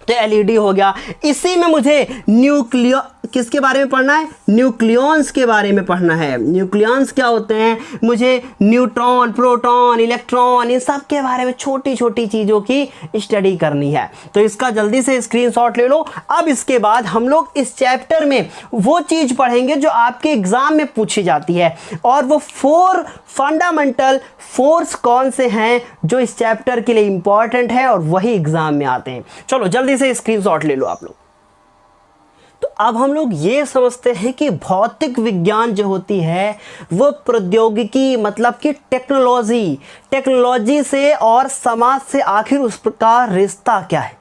तो एलईडी हो गया। इसी में मुझे किसके बारे में पढ़ना है? न्यूक्लियॉन्स के बारे में पढ़ना है। न्यूक्लियॉन्स क्या होते हैं? मुझे न्यूट्रॉन, प्रोटॉन, इलेक्ट्रॉन, इन सब के बारे में छोटी छोटी चीज़ों की स्टडी करनी है। तो इसका जल्दी से स्क्रीनशॉट ले लो। अब इसके बाद हम लोग इस चैप्टर में वो चीज़ पढ़ेंगे जो आपके एग्जाम में पूछी जाती है, और वो 4 फंडामेंटल फोर्स कौन से हैं जो इस चैप्टर के लिए इंपॉर्टेंट है और वही एग्जाम में आते हैं। चलो जल्दी से स्क्रीनशॉट ले लो आप लोग। तो अब हम लोग ये समझते हैं कि भौतिक विज्ञान जो होती है वो प्रौद्योगिकी, मतलब कि टेक्नोलॉजी से और समाज से आखिर उस प्रकार रिश्ता क्या है,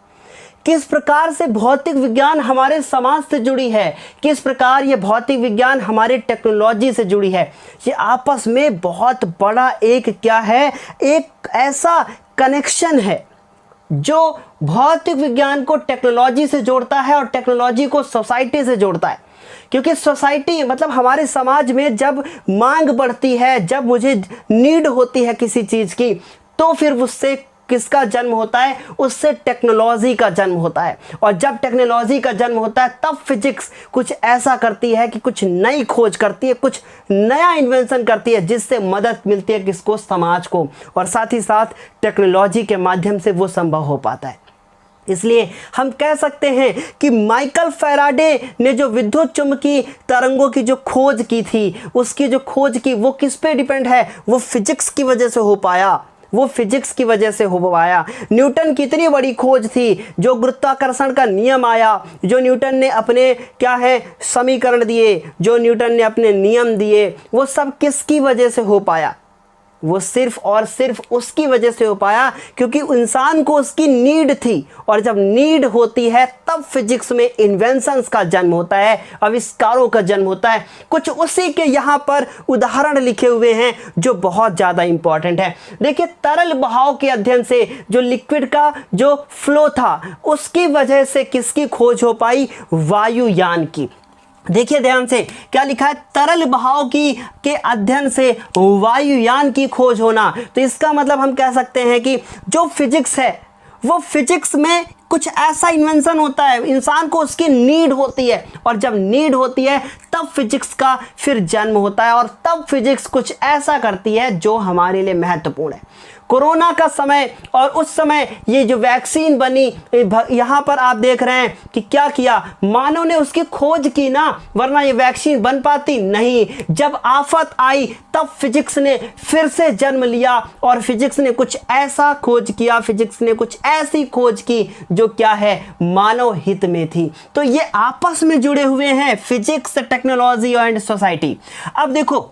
किस प्रकार से भौतिक विज्ञान हमारे समाज से जुड़ी है, किस प्रकार ये भौतिक विज्ञान हमारे टेक्नोलॉजी से जुड़ी है। ये आपस में बहुत बड़ा एक क्या है, एक ऐसा कनेक्शन है जो भौतिक विज्ञान को टेक्नोलॉजी से जोड़ता है और टेक्नोलॉजी को सोसाइटी से जोड़ता है। क्योंकि सोसाइटी मतलब हमारे समाज में जब मांग बढ़ती है, जब मुझे नीड होती है किसी चीज़ की, तो फिर उससे किसका जन्म होता है? उससे टेक्नोलॉजी का जन्म होता है। और जब टेक्नोलॉजी का जन्म होता है तब फिजिक्स कुछ ऐसा करती है कि कुछ नई खोज करती है, कुछ नया इन्वेंशन करती है, जिससे मदद मिलती है किसको? समाज को। और साथ ही साथ टेक्नोलॉजी के माध्यम से वो संभव हो पाता है। इसलिए हम कह सकते हैं कि माइकल फैराडे ने जो विद्युत चुम्बकीय तरंगों की जो खोज की थी, उसकी जो खोज की वो किस पे डिपेंड है? वो फिजिक्स की वजह से हो पाया, वो फिजिक्स की वजह से हो पाया। न्यूटन की इतनी बड़ी खोज थी, जो गुरुत्वाकर्षण का नियम आया, जो न्यूटन ने अपने क्या है समीकरण दिए, जो न्यूटन ने अपने नियम दिए, वो सब किसकी वजह से हो पाया? वो सिर्फ और सिर्फ उसकी वजह से हो पाया क्योंकि इंसान को उसकी नीड थी। और जब नीड होती है तब फिजिक्स में इन्वेंशंस का जन्म होता है, आविष्कारों का जन्म होता है। कुछ उसी के यहाँ पर उदाहरण लिखे हुए हैं जो बहुत ज़्यादा इंपॉर्टेंट है। देखिए, तरल बहाव के अध्ययन से जो लिक्विड का जो फ्लो था, उसकी वजह से किसकी खोज हो पाई? वायुयान की। देखिए ध्यान से क्या लिखा है? तरल बहाव के अध्ययन से वायुयान की खोज होना। तो इसका मतलब हम कह सकते हैं कि जो फिजिक्स है वो फिजिक्स में कुछ ऐसा इन्वेंशन होता है, इंसान को उसकी नीड होती है, और जब नीड होती है तब फिजिक्स का फिर जन्म होता है, और तब फिजिक्स कुछ ऐसा करती है जो हमारे लिए महत्वपूर्ण है। कोरोना का समय और उस समय ये जो वैक्सीन बनी, यहाँ पर आप देख रहे हैं कि क्या किया, मानव ने उसकी खोज की ना, वरना ये वैक्सीन बन पाती नहीं। जब आफत आई तब फिजिक्स ने फिर से जन्म लिया, और फिजिक्स ने कुछ ऐसा खोज किया, फिजिक्स ने कुछ ऐसी खोज की जो क्या है, मानव हित में थी। तो ये आपस में जुड़े हुए हैं, फिजिक्स, टेक्नोलॉजी एंड सोसाइटी। अब देखो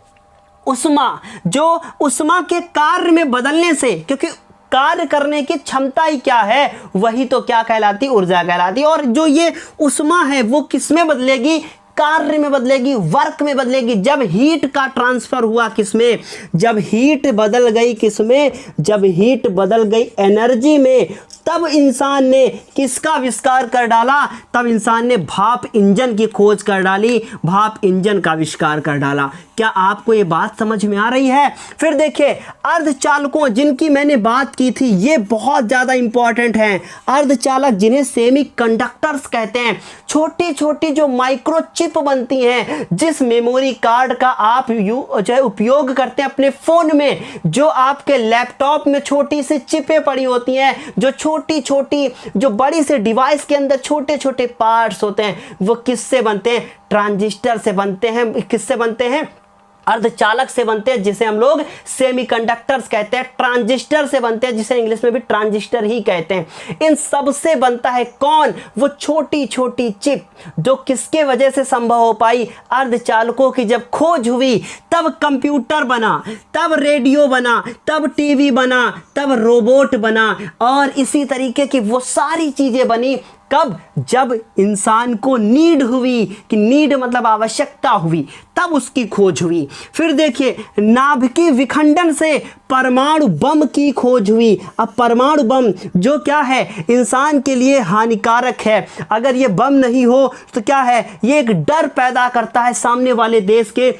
उष्मा, जो उष्मा के कार्य में बदलने से, क्योंकि कार्य करने की क्षमता ही क्या है, वही तो क्या कहलाती, ऊर्जा कहलाती। और जो ये उष्मा है वो किस में बदलेगी, कार्य में बदलेगी, वर्क में बदलेगी। जब हीट का ट्रांसफर हुआ किसमें, जब हीट बदल गई किसमें, जब हीट बदल गई एनर्जी में, तब इंसान ने किसका आविष्कार कर डाला, तब इंसान ने भाप इंजन की खोज कर डाली, भाप इंजन का आविष्कार कर डाला। क्या आपको ये बात समझ में आ रही है? फिर देखिए अर्धचालकों, जिनकी मैंने बात की थी, ये बहुत ज़्यादा इंपॉर्टेंट हैं। अर्धचालक जिन्हें सेमीकंडक्टर्स कहते हैं, छोटी छोटी जो माइक्रोचिप बनती हैं, जिस मेमोरी कार्ड का आप जो है उपयोग करते हैं अपने फ़ोन में, जो आपके लैपटॉप में छोटी सी चिपें पड़ी होती हैं, जो छोटी छोटी जो बड़ी से डिवाइस के अंदर छोटे छोटे पार्ट्स होते हैं, वो किससे बनते हैं, ट्रांजिस्टर से बनते हैं। किससे बनते हैं, अर्धचालक से बनते हैं, जिसे हम लोग सेमीकंडक्टर्स कहते हैं। ट्रांजिस्टर से बनते हैं, जिसे इंग्लिश में भी ट्रांजिस्टर ही कहते हैं। इन सब से बनता है कौन, वो छोटी छोटी चिप, जो किसके वजह से संभव हो पाई, अर्धचालकों की जब खोज हुई तब कंप्यूटर बना, तब रेडियो बना, तब टीवी बना, तब रोबोट बना, और इसी तरीके की वो सारी चीजें बनी। कब, जब इंसान को नीड हुई, कि नीड मतलब आवश्यकता हुई, तब उसकी खोज हुई। फिर देखिए नाभिकीय विखंडन से परमाणु बम की खोज हुई। अब परमाणु बम जो क्या है, इंसान के लिए हानिकारक है। अगर ये बम नहीं हो तो क्या है, ये एक डर पैदा करता है सामने वाले देश के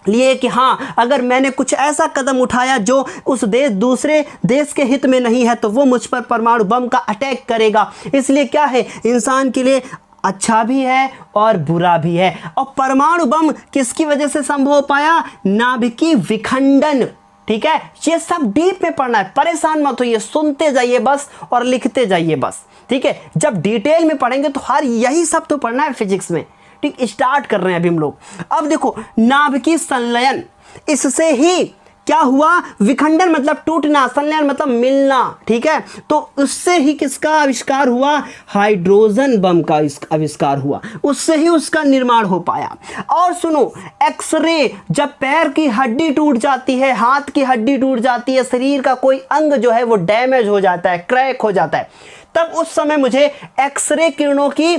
लिए कि हाँ, अगर मैंने कुछ ऐसा कदम उठाया जो उस देश दूसरे देश के हित में नहीं है, तो वो मुझ पर परमाणु बम का अटैक करेगा। इसलिए क्या है, इंसान के लिए अच्छा भी है और बुरा भी है। और परमाणु बम किसकी वजह से संभव हो पाया, नाभिकीय विखंडन। ठीक है, ये सब डीप में पढ़ना है, परेशान मत होइए, सुनते जाइए बस और लिखते जाइए बस। ठीक है, जब डिटेल में पढ़ेंगे तो हर यही सब तो पढ़ना है फिजिक्स में। ठीक, स्टार्ट कर रहे हैं अभी हम लोग। अब देखो नाभिकीय संलयन, इससे ही क्या हुआ, विखंडन मतलब टूटना, संलयन मतलब मिलना। ठीक है, तो उससे ही किसका आविष्कार हुआ, हाइड्रोजन बम का आविष्कार हुआ, उससे ही उसका निर्माण हो पाया। और सुनो, एक्सरे, जब पैर की हड्डी टूट जाती है, हाथ की हड्डी टूट जाती है, शरीर का कोई अंग जो है वो डैमेज हो जाता है, क्रैक हो जाता है, तब उस समय मुझे एक्सरे किरणों की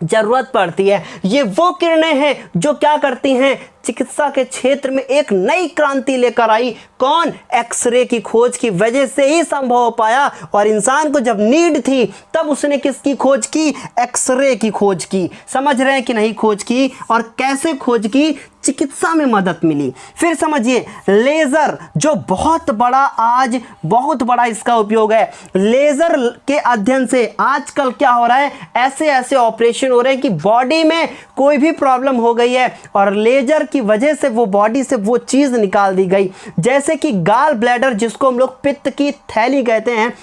जरूरत पड़ती है। ये वो किरणें हैं जो क्या करती हैं, चिकित्सा के क्षेत्र में एक नई क्रांति लेकर आई। कौन, एक्सरे की खोज की वजह से ही संभव हो पाया। और इंसान को जब नीड थी तब उसने किसकी खोज की, एक्सरे की खोज की। समझ रहे हैं कि नहीं, खोज की, और कैसे खोज की, चिकित्सा में मदद मिली। फिर समझिए लेजर, जो बहुत बड़ा इसका उपयोग है। लेजर के अध्ययन से आजकल क्या हो रहा है, ऐसे ऐसे ऑपरेशन हो रहे हैं कि बॉडी में कोई भी प्रॉब्लम हो गई है और लेजर की वजह से वो बॉडी से वो चीज निकाल दी गई। जैसे कि गाल ब्लैडर, जिसको हम लोग पित्त की थैली कहते हैं,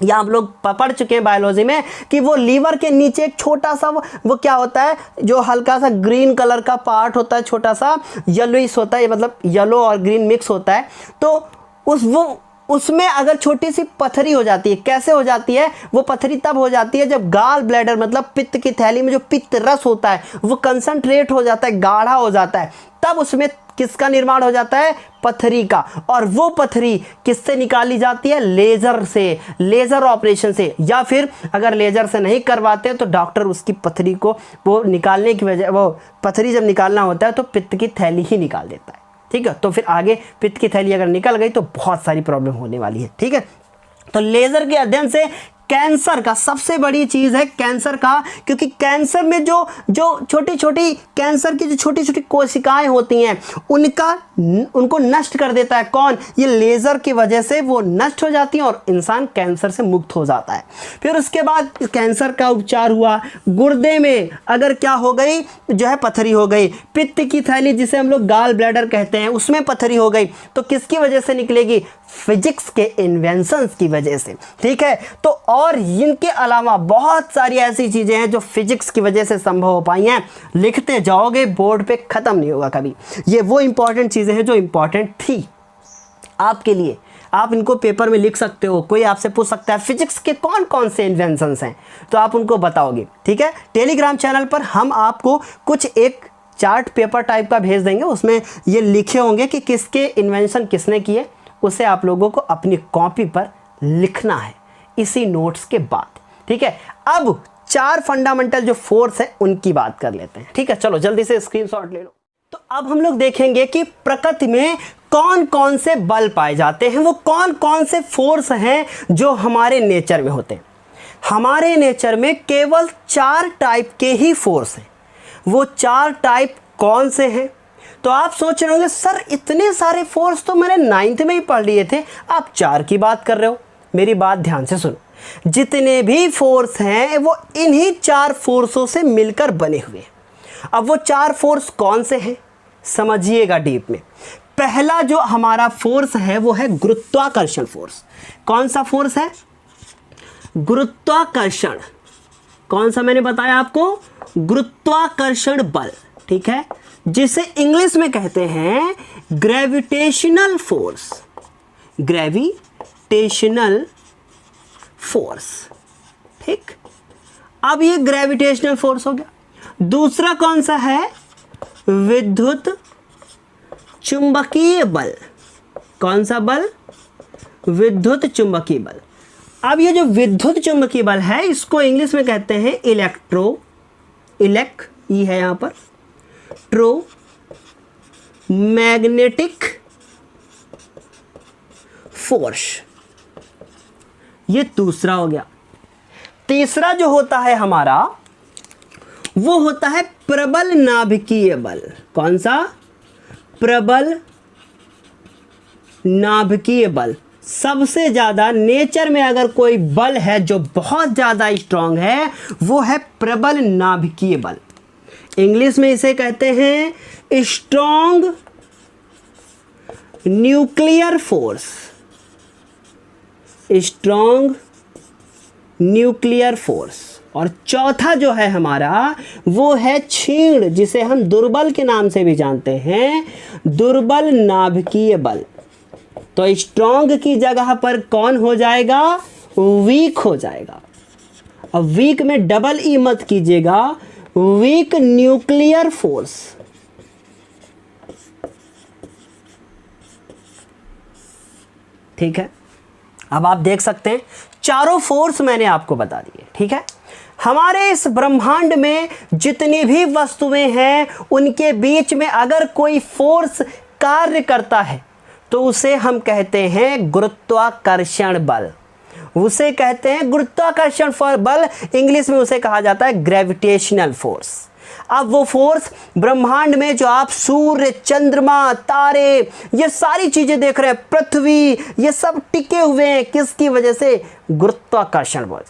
या हम लोग पढ़ चुके हैं बायोलॉजी में कि वो लीवर के नीचे एक छोटा सा वो क्या होता है, जो हल्का सा ग्रीन कलर का पार्ट होता है, छोटा सा येलोइश होता है, मतलब येलो और ग्रीन मिक्स होता है। तो उसमें अगर छोटी सी पथरी हो जाती है, कैसे हो जाती है, वो पथरी तब हो जाती है जब गाल ब्लैडर मतलब पित्त की थैली में जो पित्त रस होता है वो कंसंट्रेट हो जाता है, गाढ़ा हो जाता है, तब उसमें किसका निर्माण हो जाता है, पथरी का। और वो पथरी किससे निकाली जाती है, लेजर से, लेजर ऑपरेशन से। या फिर अगर लेजर से नहीं करवाते तो डॉक्टर उसकी पथरी को वो निकालने की वजह, वो पथरी जब निकालना होता है तो पित्त की थैली ही निकाल देता है। ठीक है, तो फिर आगे पित्त की थैली अगर निकल गई तो बहुत सारी प्रॉब्लम होने वाली है। ठीक है, तो लेजर के अध्ययन से कैंसर का सबसे बड़ी चीज़ है कैंसर का, क्योंकि कैंसर में जो छोटी छोटी कैंसर की जो छोटी छोटी कोशिकाएं होती हैं उनको नष्ट कर देता है कौन? ये लेज़र की वजह से वो नष्ट हो जाती हैं और इंसान कैंसर से मुक्त हो जाता है। फिर उसके बाद कैंसर का उपचार हुआ। गुर्दे में अगर क्या हो गई, जो है पथरी हो गई, पित्त की थैली जिसे हम लोग गाल ब्लैडर कहते हैं उसमें पथरी हो गई, तो किसकी वजह से निकलेगी? फिजिक्स के इन्वेंशंस की वजह से। ठीक है, तो और इनके अलावा बहुत सारी ऐसी चीज़ें हैं जो फिजिक्स की वजह से संभव हो पाई हैं। लिखते जाओगे बोर्ड पे ख़त्म नहीं होगा कभी। ये वो इंपॉर्टेंट चीज़ें हैं जो इंपॉर्टेंट थी आपके लिए, आप इनको पेपर में लिख सकते हो। कोई आपसे पूछ सकता है फिजिक्स के कौन कौन से इन्वेंशंस हैं, तो आप उनको बताओगे। ठीक है, टेलीग्राम चैनल पर हम आपको कुछ एक चार्ट पेपर टाइप का भेज देंगे, उसमें ये लिखे होंगे कि किसके इन्वेंशन किसने किए, उसे आप लोगों को अपनी कॉपी पर लिखना है इसी नोट्स के बाद। ठीक है, अब 4 फंडामेंटल जो फोर्स है उनकी बात कर लेते हैं। ठीक है, चलो जल्दी से स्क्रीनशॉट ले लो। तो अब हम लोग देखेंगे कि प्रकृति में कौन कौन से बल पाए जाते हैं, वो कौन कौन से फोर्स हैं जो हमारे नेचर में होते हैं। हमारे नेचर में केवल 4 टाइप के ही फोर्स हैं। वो 4 टाइप कौन से हैं? तो आप सोच रहे होंगे सर इतने सारे फोर्स तो मैंने 9th में ही पढ़ लिए थे, आप 4 की बात कर रहे हो। मेरी बात ध्यान से सुनो, जितने भी फोर्स हैं वो इन्हीं 4 फोर्सों से मिलकर बने हुए हैं। अब वो 4 फोर्स कौन से हैं समझिएगा डीप में। पहला जो हमारा फोर्स है वो है गुरुत्वाकर्षण फोर्स। कौन सा फोर्स है? गुरुत्वाकर्षण। कौन सा मैंने बताया आपको? गुरुत्वाकर्षण बल। ठीक है, जिसे इंग्लिश में कहते हैं ग्रेविटेशनल फोर्स। Gravitational force. ठीक, अब ये ग्रेविटेशनल फोर्स हो गया। दूसरा कौन सा है? विद्युत चुंबकीय बल। कौन सा बल? विद्युत चुंबकीय बल। अब ये जो विद्युत चुंबकीय बल है इसको इंग्लिश में कहते हैं ई है यहां पर, मैग्नेटिक फोर्स। ये दूसरा हो गया। तीसरा जो होता है हमारा वो होता है प्रबल नाभिकीय बल। कौन सा? प्रबल नाभिकीय बल। सबसे ज्यादा नेचर में अगर कोई बल है जो बहुत ज्यादा स्ट्रांग है वो है प्रबल नाभिकीय बल। इंग्लिश में इसे कहते हैं strong nuclear force. Strong nuclear force. और चौथा जो है हमारा वो है क्षीण, जिसे हम दुर्बल के नाम से भी जानते हैं, दुर्बल नाभिकीय बल। तो स्ट्रांग की जगह पर कौन हो जाएगा? वीक हो जाएगा। अब वीक में डबल ई मत कीजिएगा, वीक न्यूक्लियर फोर्स। ठीक है, अब आप देख सकते हैं चारों फोर्स मैंने आपको बता दिए। ठीक है, हमारे इस ब्रह्मांड में जितनी भी वस्तुएं हैं उनके बीच में अगर कोई फोर्स कार्य करता है तो उसे हम कहते हैं गुरुत्वाकर्षण बल। उसे कहते हैं गुरुत्वाकर्षण बल, इंग्लिश में उसे कहा जाता है ग्रेविटेशनल फोर्स। अब वो फोर्स ब्रह्मांड में जो आप सूर्य, चंद्रमा, तारे, ये सारी चीजें देख रहे हैं, पृथ्वी, ये सब टिके हुए हैं किसकी वजह से? गुरुत्वाकर्षण बल।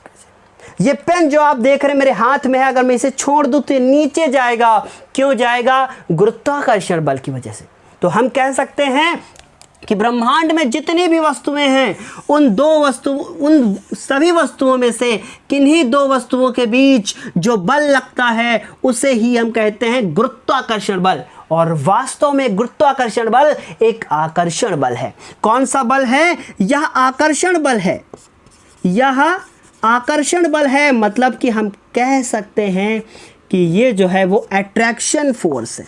ये पेन जो आप देख रहे हैं मेरे हाथ में है, अगर मैं इसे छोड़ दूं तो ये नीचे जाएगा। क्यों जाएगा? गुरुत्वाकर्षण बल की वजह से। तो हम कह सकते हैं कि ब्रह्मांड में जितनी भी वस्तुएं हैं उन सभी वस्तुओं में से किन्हीं 2 वस्तुओं के बीच जो बल लगता है उसे ही हम कहते हैं गुरुत्वाकर्षण बल। और वास्तव में गुरुत्वाकर्षण बल एक आकर्षण बल है। कौन सा बल है? यह आकर्षण बल है। यह आकर्षण बल है, मतलब कि हम कह सकते हैं कि ये जो है वो अट्रैक्शन फोर्स है।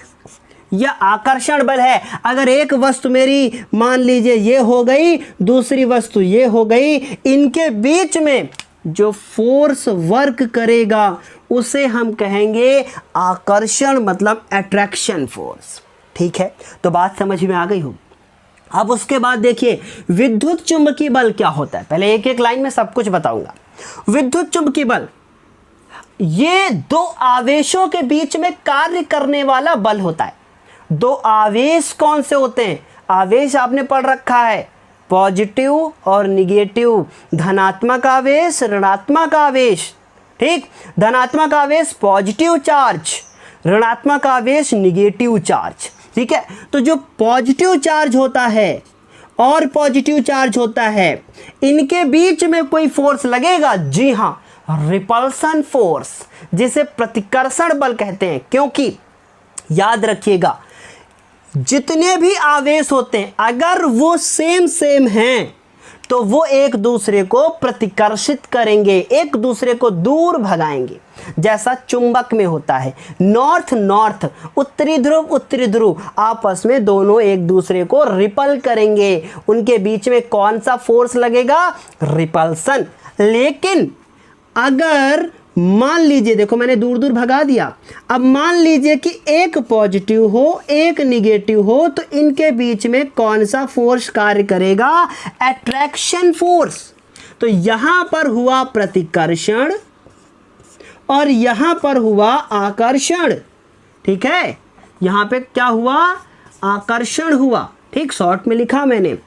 यह आकर्षण बल है। अगर एक वस्तु मेरी मान लीजिए ये हो गई, दूसरी वस्तु ये हो गई, इनके बीच में जो फोर्स वर्क करेगा उसे हम कहेंगे आकर्षण, मतलब अट्रैक्शन फोर्स। ठीक है, तो बात समझ में आ गई होगी। अब उसके बाद देखिए विद्युत चुंबकीय बल क्या होता है। पहले एक एक लाइन में सब कुछ बताऊंगा। विद्युत चुंबकीय बल ये दो आवेशों के बीच में कार्य करने वाला बल होता है। दो आवेश कौन से होते हैं? आवेश आपने पढ़ रखा है, पॉजिटिव और निगेटिव, धनात्मक आवेश, ऋणात्मक आवेश। ठीक, धनात्मक आवेश पॉजिटिव चार्ज, ऋणात्मक आवेश निगेटिव चार्ज। ठीक है, तो जो पॉजिटिव चार्ज होता है और पॉजिटिव चार्ज होता है, इनके बीच में कोई फोर्स लगेगा? जी हाँ, रिपल्सन फोर्स, जिसे प्रतिकर्षण बल कहते हैं। क्योंकि याद रखिएगा, जितने भी आवेश होते हैं अगर वो सेम हैं तो वो एक दूसरे को प्रतिकर्षित करेंगे, एक दूसरे को दूर भगाएंगे। जैसा चुंबक में होता है, नॉर्थ नॉर्थ, उत्तरी ध्रुव आपस में दोनों एक दूसरे को रिपल करेंगे। उनके बीच में कौन सा फोर्स लगेगा? रिपल्सन। लेकिन अगर मान लीजिए, देखो मैंने दूर दूर भगा दिया, अब मान लीजिए कि एक पॉजिटिव हो एक निगेटिव हो, तो इनके बीच में कौन सा फोर्स कार्य करेगा? Attraction force. तो यहां पर हुआ प्रतिकर्षण और यहां पर हुआ आकर्षण। ठीक है, यहां पे क्या हुआ? आकर्षण हुआ। ठीक, शॉर्ट में लिखा मैंने।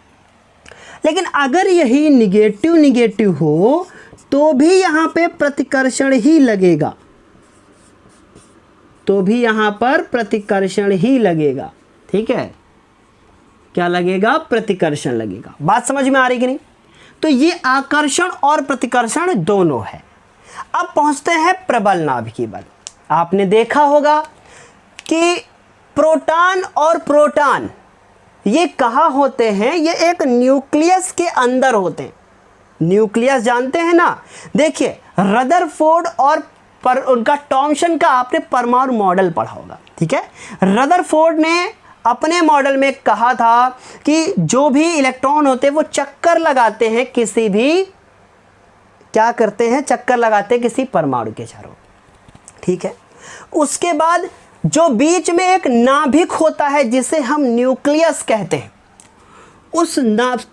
लेकिन अगर यही निगेटिव निगेटिव हो तो भी यहां पे प्रतिकर्षण ही लगेगा, तो भी यहां पर प्रतिकर्षण ही लगेगा। ठीक है, क्या लगेगा? प्रतिकर्षण लगेगा। बात समझ में आ रही कि नहीं? तो ये आकर्षण और प्रतिकर्षण दोनों है। अब पहुंचते हैं प्रबल नाभिकीय बल। आपने देखा होगा कि प्रोटॉन और प्रोटॉन ये कहाँ होते हैं? ये एक न्यूक्लियस के अंदर होते हैं। न्यूक्लियस जानते हैं ना? देखिए, रदरफोर्ड और उनका टॉमसन का आपने परमाणु मॉडल पढ़ा होगा। ठीक है, रदरफोर्ड ने अपने मॉडल में कहा था कि जो भी इलेक्ट्रॉन होते हैं वो चक्कर लगाते हैं किसी भी, क्या करते हैं? चक्कर लगाते हैं किसी परमाणु के चारों। ठीक है, उसके बाद जो बीच में एक नाभिक होता है जिसे हम न्यूक्लियस कहते हैं, उस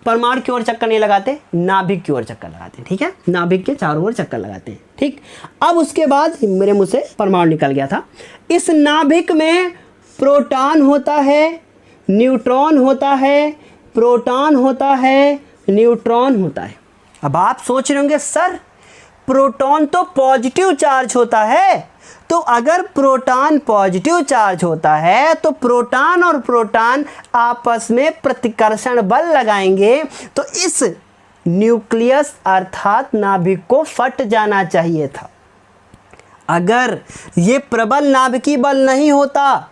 परमाणु की ओर चक्कर नहीं लगाते, नाभिक की ओर चक्कर लगाते हैं। ठीक है, नाभिक के चारों ओर चक्कर लगाते हैं। ठीक, अब उसके बाद मेरे मुंह से परमाणु निकल गया था। इस नाभिक में प्रोटॉन होता है, न्यूट्रॉन होता है, प्रोटॉन होता है, न्यूट्रॉन होता है। अब आप सोच रहे होंगे, सर प्रोटॉन तो पॉजिटिव चार्ज होता है, तो अगर प्रोटॉन पॉजिटिव चार्ज होता है तो प्रोटॉन और प्रोटॉन आपस में प्रतिकर्षण बल लगाएंगे, तो इस न्यूक्लियस अर्थात नाभिक को फट जाना चाहिए था। अगर ये प्रबल नाभिकीय बल नहीं होता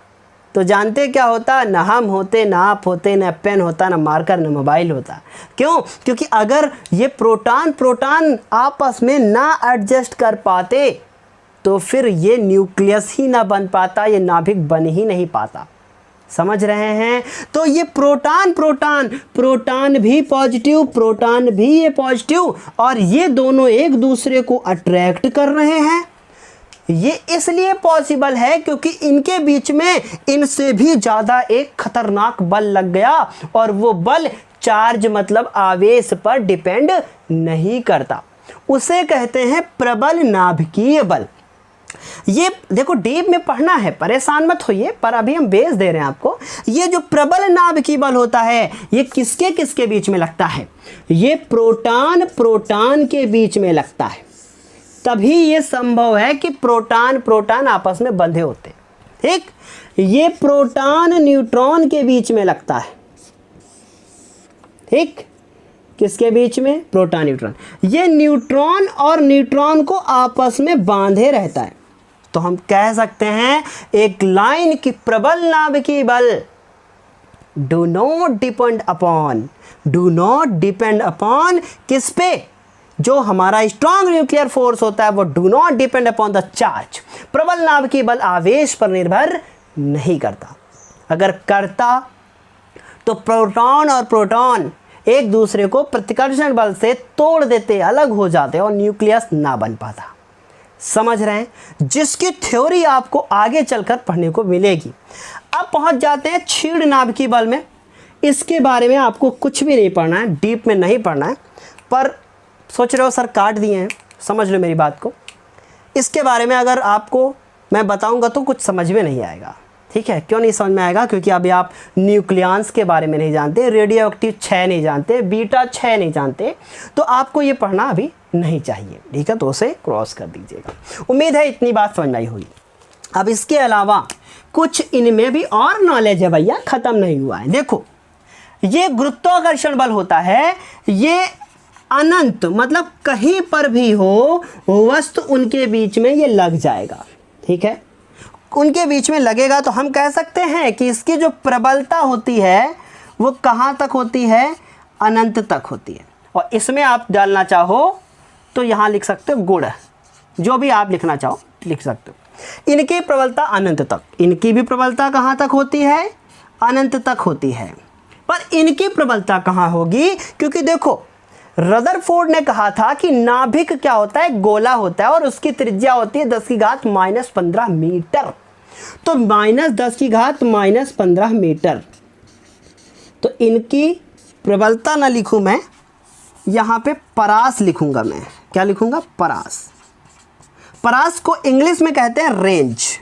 तो जानते क्या होता? ना हम होते, ना आप होते, ना पेन होता, ना मार्कर, ना मोबाइल होता। क्यों? क्योंकि अगर ये प्रोटॉन आपस में ना एडजस्ट कर पाते तो फिर ये न्यूक्लियस ही ना बन पाता, ये नाभिक बन ही नहीं पाता। समझ रहे हैं? तो ये प्रोटॉन भी पॉजिटिव, प्रोटॉन भी ये पॉजिटिव, और ये दोनों एक दूसरे को अट्रैक्ट कर रहे हैं। ये इसलिए पॉसिबल है क्योंकि इनके बीच में इनसे भी ज़्यादा एक खतरनाक बल लग गया, और वो बल चार्ज मतलब आवेश पर डिपेंड नहीं करता। उसे कहते हैं प्रबल नाभिकीय बल। ये देखो डीप में पढ़ना है, परेशान मत होइए, पर अभी हम बेस दे रहे हैं आपको। ये जो प्रबल नाभिकीय बल होता है ये किसके किसके बीच में लगता है? ये प्रोटॉन के बीच में लगता है। तभी ये संभव है कि प्रोटॉन आपस में बंधे होते हैं। ठीक, ये प्रोटॉन न्यूट्रॉन के बीच में लगता है। ठीक, किसके बीच में? Proton neutron. ये न्यूट्रॉन और न्यूट्रॉन को आपस में बांधे रहता है। तो हम कह सकते हैं एक लाइन की प्रबल नाभिकीय बल डू नॉट डिपेंड अपॉन किस पे? जो हमारा स्ट्रॉन्ग न्यूक्लियर फोर्स होता है वो do not depend upon the charge. प्रबल नाभिकीय बल आवेश पर निर्भर नहीं करता। अगर करता तो प्रोटॉन और प्रोटॉन एक दूसरे को प्रतिकर्षण बल से तोड़ देते, अलग हो जाते और न्यूक्लियस ना बन पाता। समझ रहे हैं? जिसकी थ्योरी आपको आगे चलकर पढ़ने को मिलेगी। अब पहुंच जाते हैं क्षीण नाभिकीय बल में। इसके बारे में आपको कुछ भी नहीं पढ़ना है, डीप में नहीं पढ़ना है, पर सोच रहे हो सर काट दिए हैं, समझ लो मेरी बात को। इसके बारे में अगर आपको मैं बताऊंगा तो कुछ समझ में नहीं आएगा, ठीक है। क्यों नहीं समझ में आएगा? क्योंकि अभी आप न्यूक्लियंस के बारे में नहीं जानते, रेडियो एक्टिव 6 नहीं जानते, बीटा 6 नहीं जानते, तो आपको ये पढ़ना अभी नहीं चाहिए, ठीक है। तो उसे क्रॉस कर दीजिएगा। उम्मीद है इतनी बात समझ में आई होगी। अब इसके अलावा कुछ इनमें भी और नॉलेज है भैया, ख़त्म नहीं हुआ है। देखो, ये गुरुत्वाकर्षण बल होता है, ये अनंत मतलब कहीं पर भी हो वस्तु उनके बीच में ये लग जाएगा, ठीक है। उनके बीच में लगेगा तो हम कह सकते हैं कि इसकी जो प्रबलता होती है वो कहाँ तक होती है? अनंत तक होती है। और इसमें आप डालना चाहो तो यहाँ लिख सकते हो गुण, जो भी आप लिखना चाहो लिख सकते हो। इनकी प्रबलता अनंत तक, इनकी भी प्रबलता कहाँ तक होती है? अनंत तक होती है। पर इनकी प्रबलता कहाँ होगी? क्योंकि देखो, रदरफोर्ड ने कहा था कि नाभिक क्या होता है? गोला होता है, और उसकी त्रिज्या होती है 10⁻⁻15 मीटर। तो -10⁻⁻15 मीटर। तो इनकी प्रबलता ना लिखूं मैं, यहाँ पे परास लिखूंगा मैं। क्या लिखूंगा? परास। परास को इंग्लिश में कहते हैं रेंज,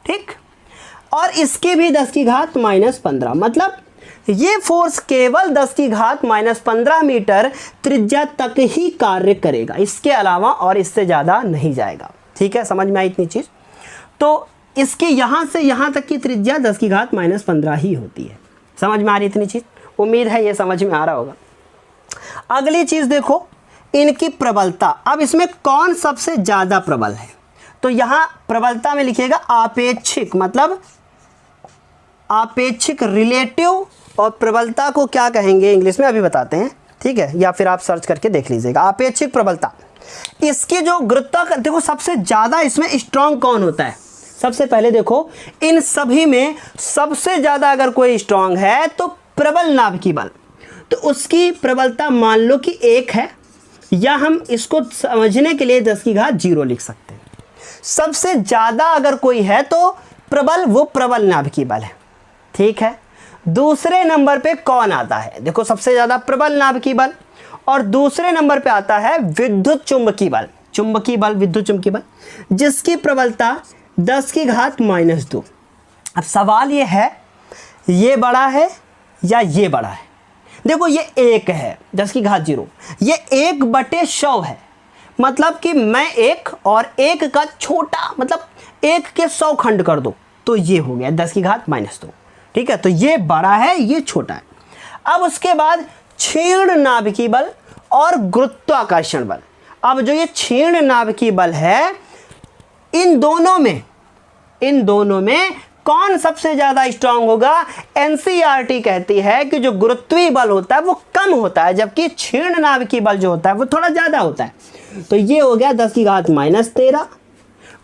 ठीक। और इसकी भी 10⁻⁻15, मतलब ये फोर्स केवल 10⁻⁻15 मीटर त्रिज्या तक ही कार्य करेगा, इसके अलावा और इससे ज़्यादा नहीं जाएगा, ठीक है। समझ में आई इतनी चीज़? तो इसके यहाँ से यहाँ तक की त्रिज्या 10⁻⁻15 ही होती है। समझ में आ रही इतनी चीज़? उम्मीद है ये समझ में आ रहा होगा। अगली चीज़ देखो, इनकी प्रबलता। अब इसमें कौन सबसे ज़्यादा प्रबल है? तो यहाँ प्रबलता में लिखिएगा आपेक्षिक, मतलब आपेक्षिक रिलेटिव। और प्रबलता को क्या कहेंगे इंग्लिश में अभी बताते हैं, ठीक है, या फिर आप सर्च करके देख लीजिएगा। आपेक्षिक प्रबलता, इसकी जो गुरुत्वाकर्षण, देखो सबसे ज़्यादा इसमें स्ट्रॉन्ग कौन होता है? सबसे पहले देखो, इन सभी में सबसे ज़्यादा अगर कोई स्ट्रॉन्ग है तो प्रबल नाभिकीय बल, तो उसकी प्रबलता मान लो कि 1 है, या हम इसको समझने के लिए 10⁻0 लिख सकते हैं। सबसे ज़्यादा अगर कोई है तो प्रबल, वो प्रबल नाभिकीय बल है, ठीक है। दूसरे नंबर पे कौन आता है? देखो, सबसे ज़्यादा प्रबल नाभिकीय बल, और दूसरे नंबर पे आता है विद्युत चुंबकीय बल। चुंबकीय बल, विद्युत चुंबकीय बल, जिसकी प्रबलता 10⁻²। अब सवाल ये है, ये बड़ा है या ये बड़ा है? देखो, ये 1 है 10⁻0, ये 1/100 है, मतलब कि मैं 1 और 1 का छोटा, मतलब 1 के 100 खंड कर दो तो ये हो गया 10⁻², ठीक है। तो ये बड़ा है, ये छोटा है। अब उसके बाद क्षीण नाभिकीय बल और गुरुत्वाकर्षण बल। अब जो ये क्षीण नाभिकीय बल है, इन दोनों में कौन सबसे ज़्यादा स्ट्रांग होगा? एनसीईआरटी कहती है कि जो गुरुत्वीय बल होता है वो कम होता है, जबकि क्षीण नाभिकीय बल जो होता है वो थोड़ा ज़्यादा होता है। तो ये हो गया 10⁻13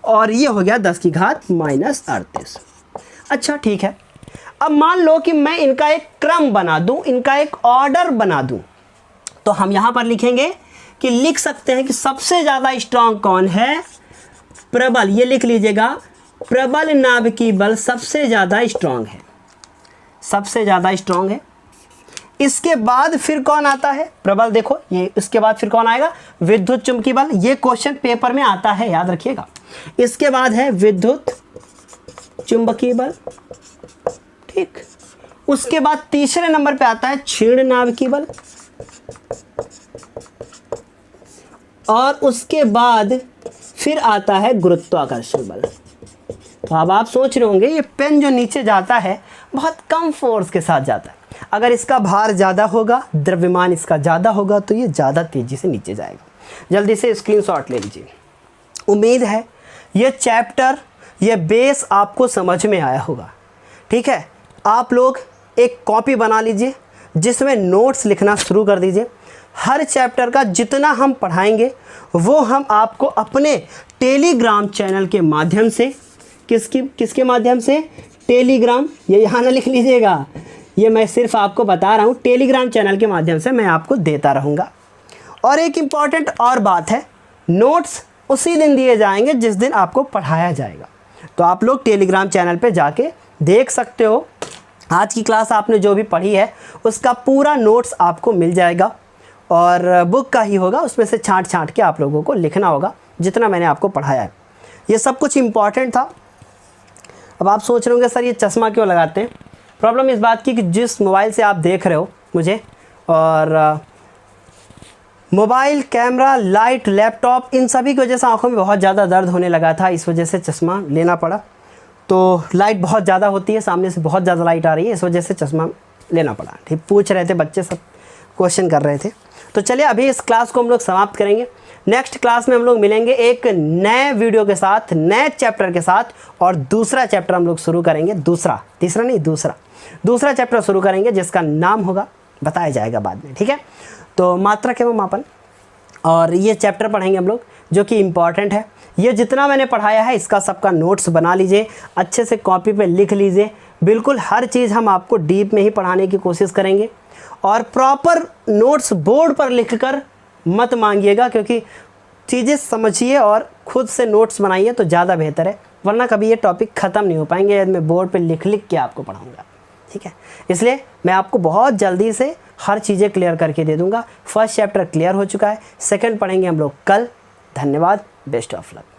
और ये हो गया 10⁻38। अच्छा, ठीक है। अब मान लो कि मैं इनका एक क्रम बना दूं, इनका एक ऑर्डर बना दूं, तो हम यहाँ पर लिखेंगे कि लिख सकते हैं कि सबसे ज़्यादा स्ट्रांग कौन है? प्रबल। ये लिख लीजिएगा, प्रबल नाभिकीय बल सबसे ज़्यादा स्ट्रांग है, सबसे ज़्यादा स्ट्रांग है। इसके बाद फिर कौन आता है? प्रबल। देखो, ये इसके बाद फिर कौन आएगा? विद्युत चुंबकीय बल। ये क्वेश्चन पेपर में आता है, याद रखिएगा। इसके बाद है विद्युत चुंबकीय बल, ठीक। उसके बाद तीसरे नंबर पे आता है क्षीण नाभिकीय बल, और उसके बाद फिर आता है गुरुत्वाकर्षण बल। तो अब आप सोच रहे होंगे, ये पेन जो नीचे जाता है बहुत कम फोर्स के साथ जाता है, अगर इसका भार ज़्यादा होगा, द्रव्यमान इसका ज़्यादा होगा, तो ये ज़्यादा तेज़ी से नीचे जाएगा। जल्दी से स्क्रीनशॉट ले लीजिए। उम्मीद है ये चैप्टर, ये बेस आपको समझ में आया होगा, ठीक है। आप लोग एक कॉपी बना लीजिए जिसमें नोट्स लिखना शुरू कर दीजिए। हर चैप्टर का जितना हम पढ़ाएंगे वो हम आपको अपने टेलीग्राम चैनल के माध्यम से, किसके माध्यम से? टेलीग्राम, ये यहाँ ना लिख लीजिएगा, ये मैं सिर्फ आपको बता रहा हूँ, टेलीग्राम चैनल के माध्यम से मैं आपको देता रहूँगा। और एक इम्पॉर्टेंट और बात है, नोट्स उसी दिन दिए जाएंगे जिस दिन आपको पढ़ाया जाएगा। तो आप लोग टेलीग्राम चैनल पे जाके देख सकते हो, आज की क्लास आपने जो भी पढ़ी है उसका पूरा नोट्स आपको मिल जाएगा। और बुक का ही होगा, उसमें से छांट के आप लोगों को लिखना होगा जितना मैंने आपको पढ़ाया है। ये सब कुछ इम्पॉर्टेंट था। अब आप सोच रहे होंगे सर ये चश्मा क्यों लगाते हैं। प्रॉब्लम इस बात की कि जिस मोबाइल से आप देख रहे हो मुझे, और मोबाइल, कैमरा, लाइट, लैपटॉप, इन सभी की वजह से आंखों में बहुत ज़्यादा दर्द होने लगा था, इस वजह से चश्मा लेना पड़ा। तो लाइट बहुत ज़्यादा होती है, सामने से बहुत ज़्यादा लाइट आ रही है, इस वजह से चश्मा लेना पड़ा। ठीक, पूछ रहे थे बच्चे, सब क्वेश्चन कर रहे थे। तो चलिए अभी इस क्लास को हम लोग समाप्त करेंगे। नेक्स्ट क्लास में हम लोग मिलेंगे एक नए वीडियो के साथ, नए चैप्टर के साथ, और दूसरा चैप्टर हम लोग शुरू करेंगे। दूसरा चैप्टर शुरू करेंगे जिसका नाम होगा, बताया जाएगा बाद में, ठीक है। तो मात्रक एवं मापन, और ये चैप्टर पढ़ेंगे हम लोग जो कि इम्पॉर्टेंट है। ये जितना मैंने पढ़ाया है इसका सबका नोट्स बना लीजिए, अच्छे से कॉपी पे लिख लीजिए। बिल्कुल हर चीज़ हम आपको डीप में ही पढ़ाने की कोशिश करेंगे, और प्रॉपर नोट्स बोर्ड पर लिखकर मत मांगिएगा, क्योंकि चीज़ें समझिए और खुद से नोट्स बनाइए तो ज़्यादा बेहतर है, वरना कभी ये टॉपिक ख़त्म नहीं हो पाएंगे यदि मैं बोर्ड पे लिख के आपको पढ़ाऊँगा, ठीक है। इसलिए मैं आपको बहुत जल्दी से हर चीज़ें क्लियर करके दे दूँगा। फर्स्ट चैप्टर क्लियर हो चुका है, सेकंड पढ़ेंगे हम लोग कल। धन्यवाद, बेस्ट ऑफ लक।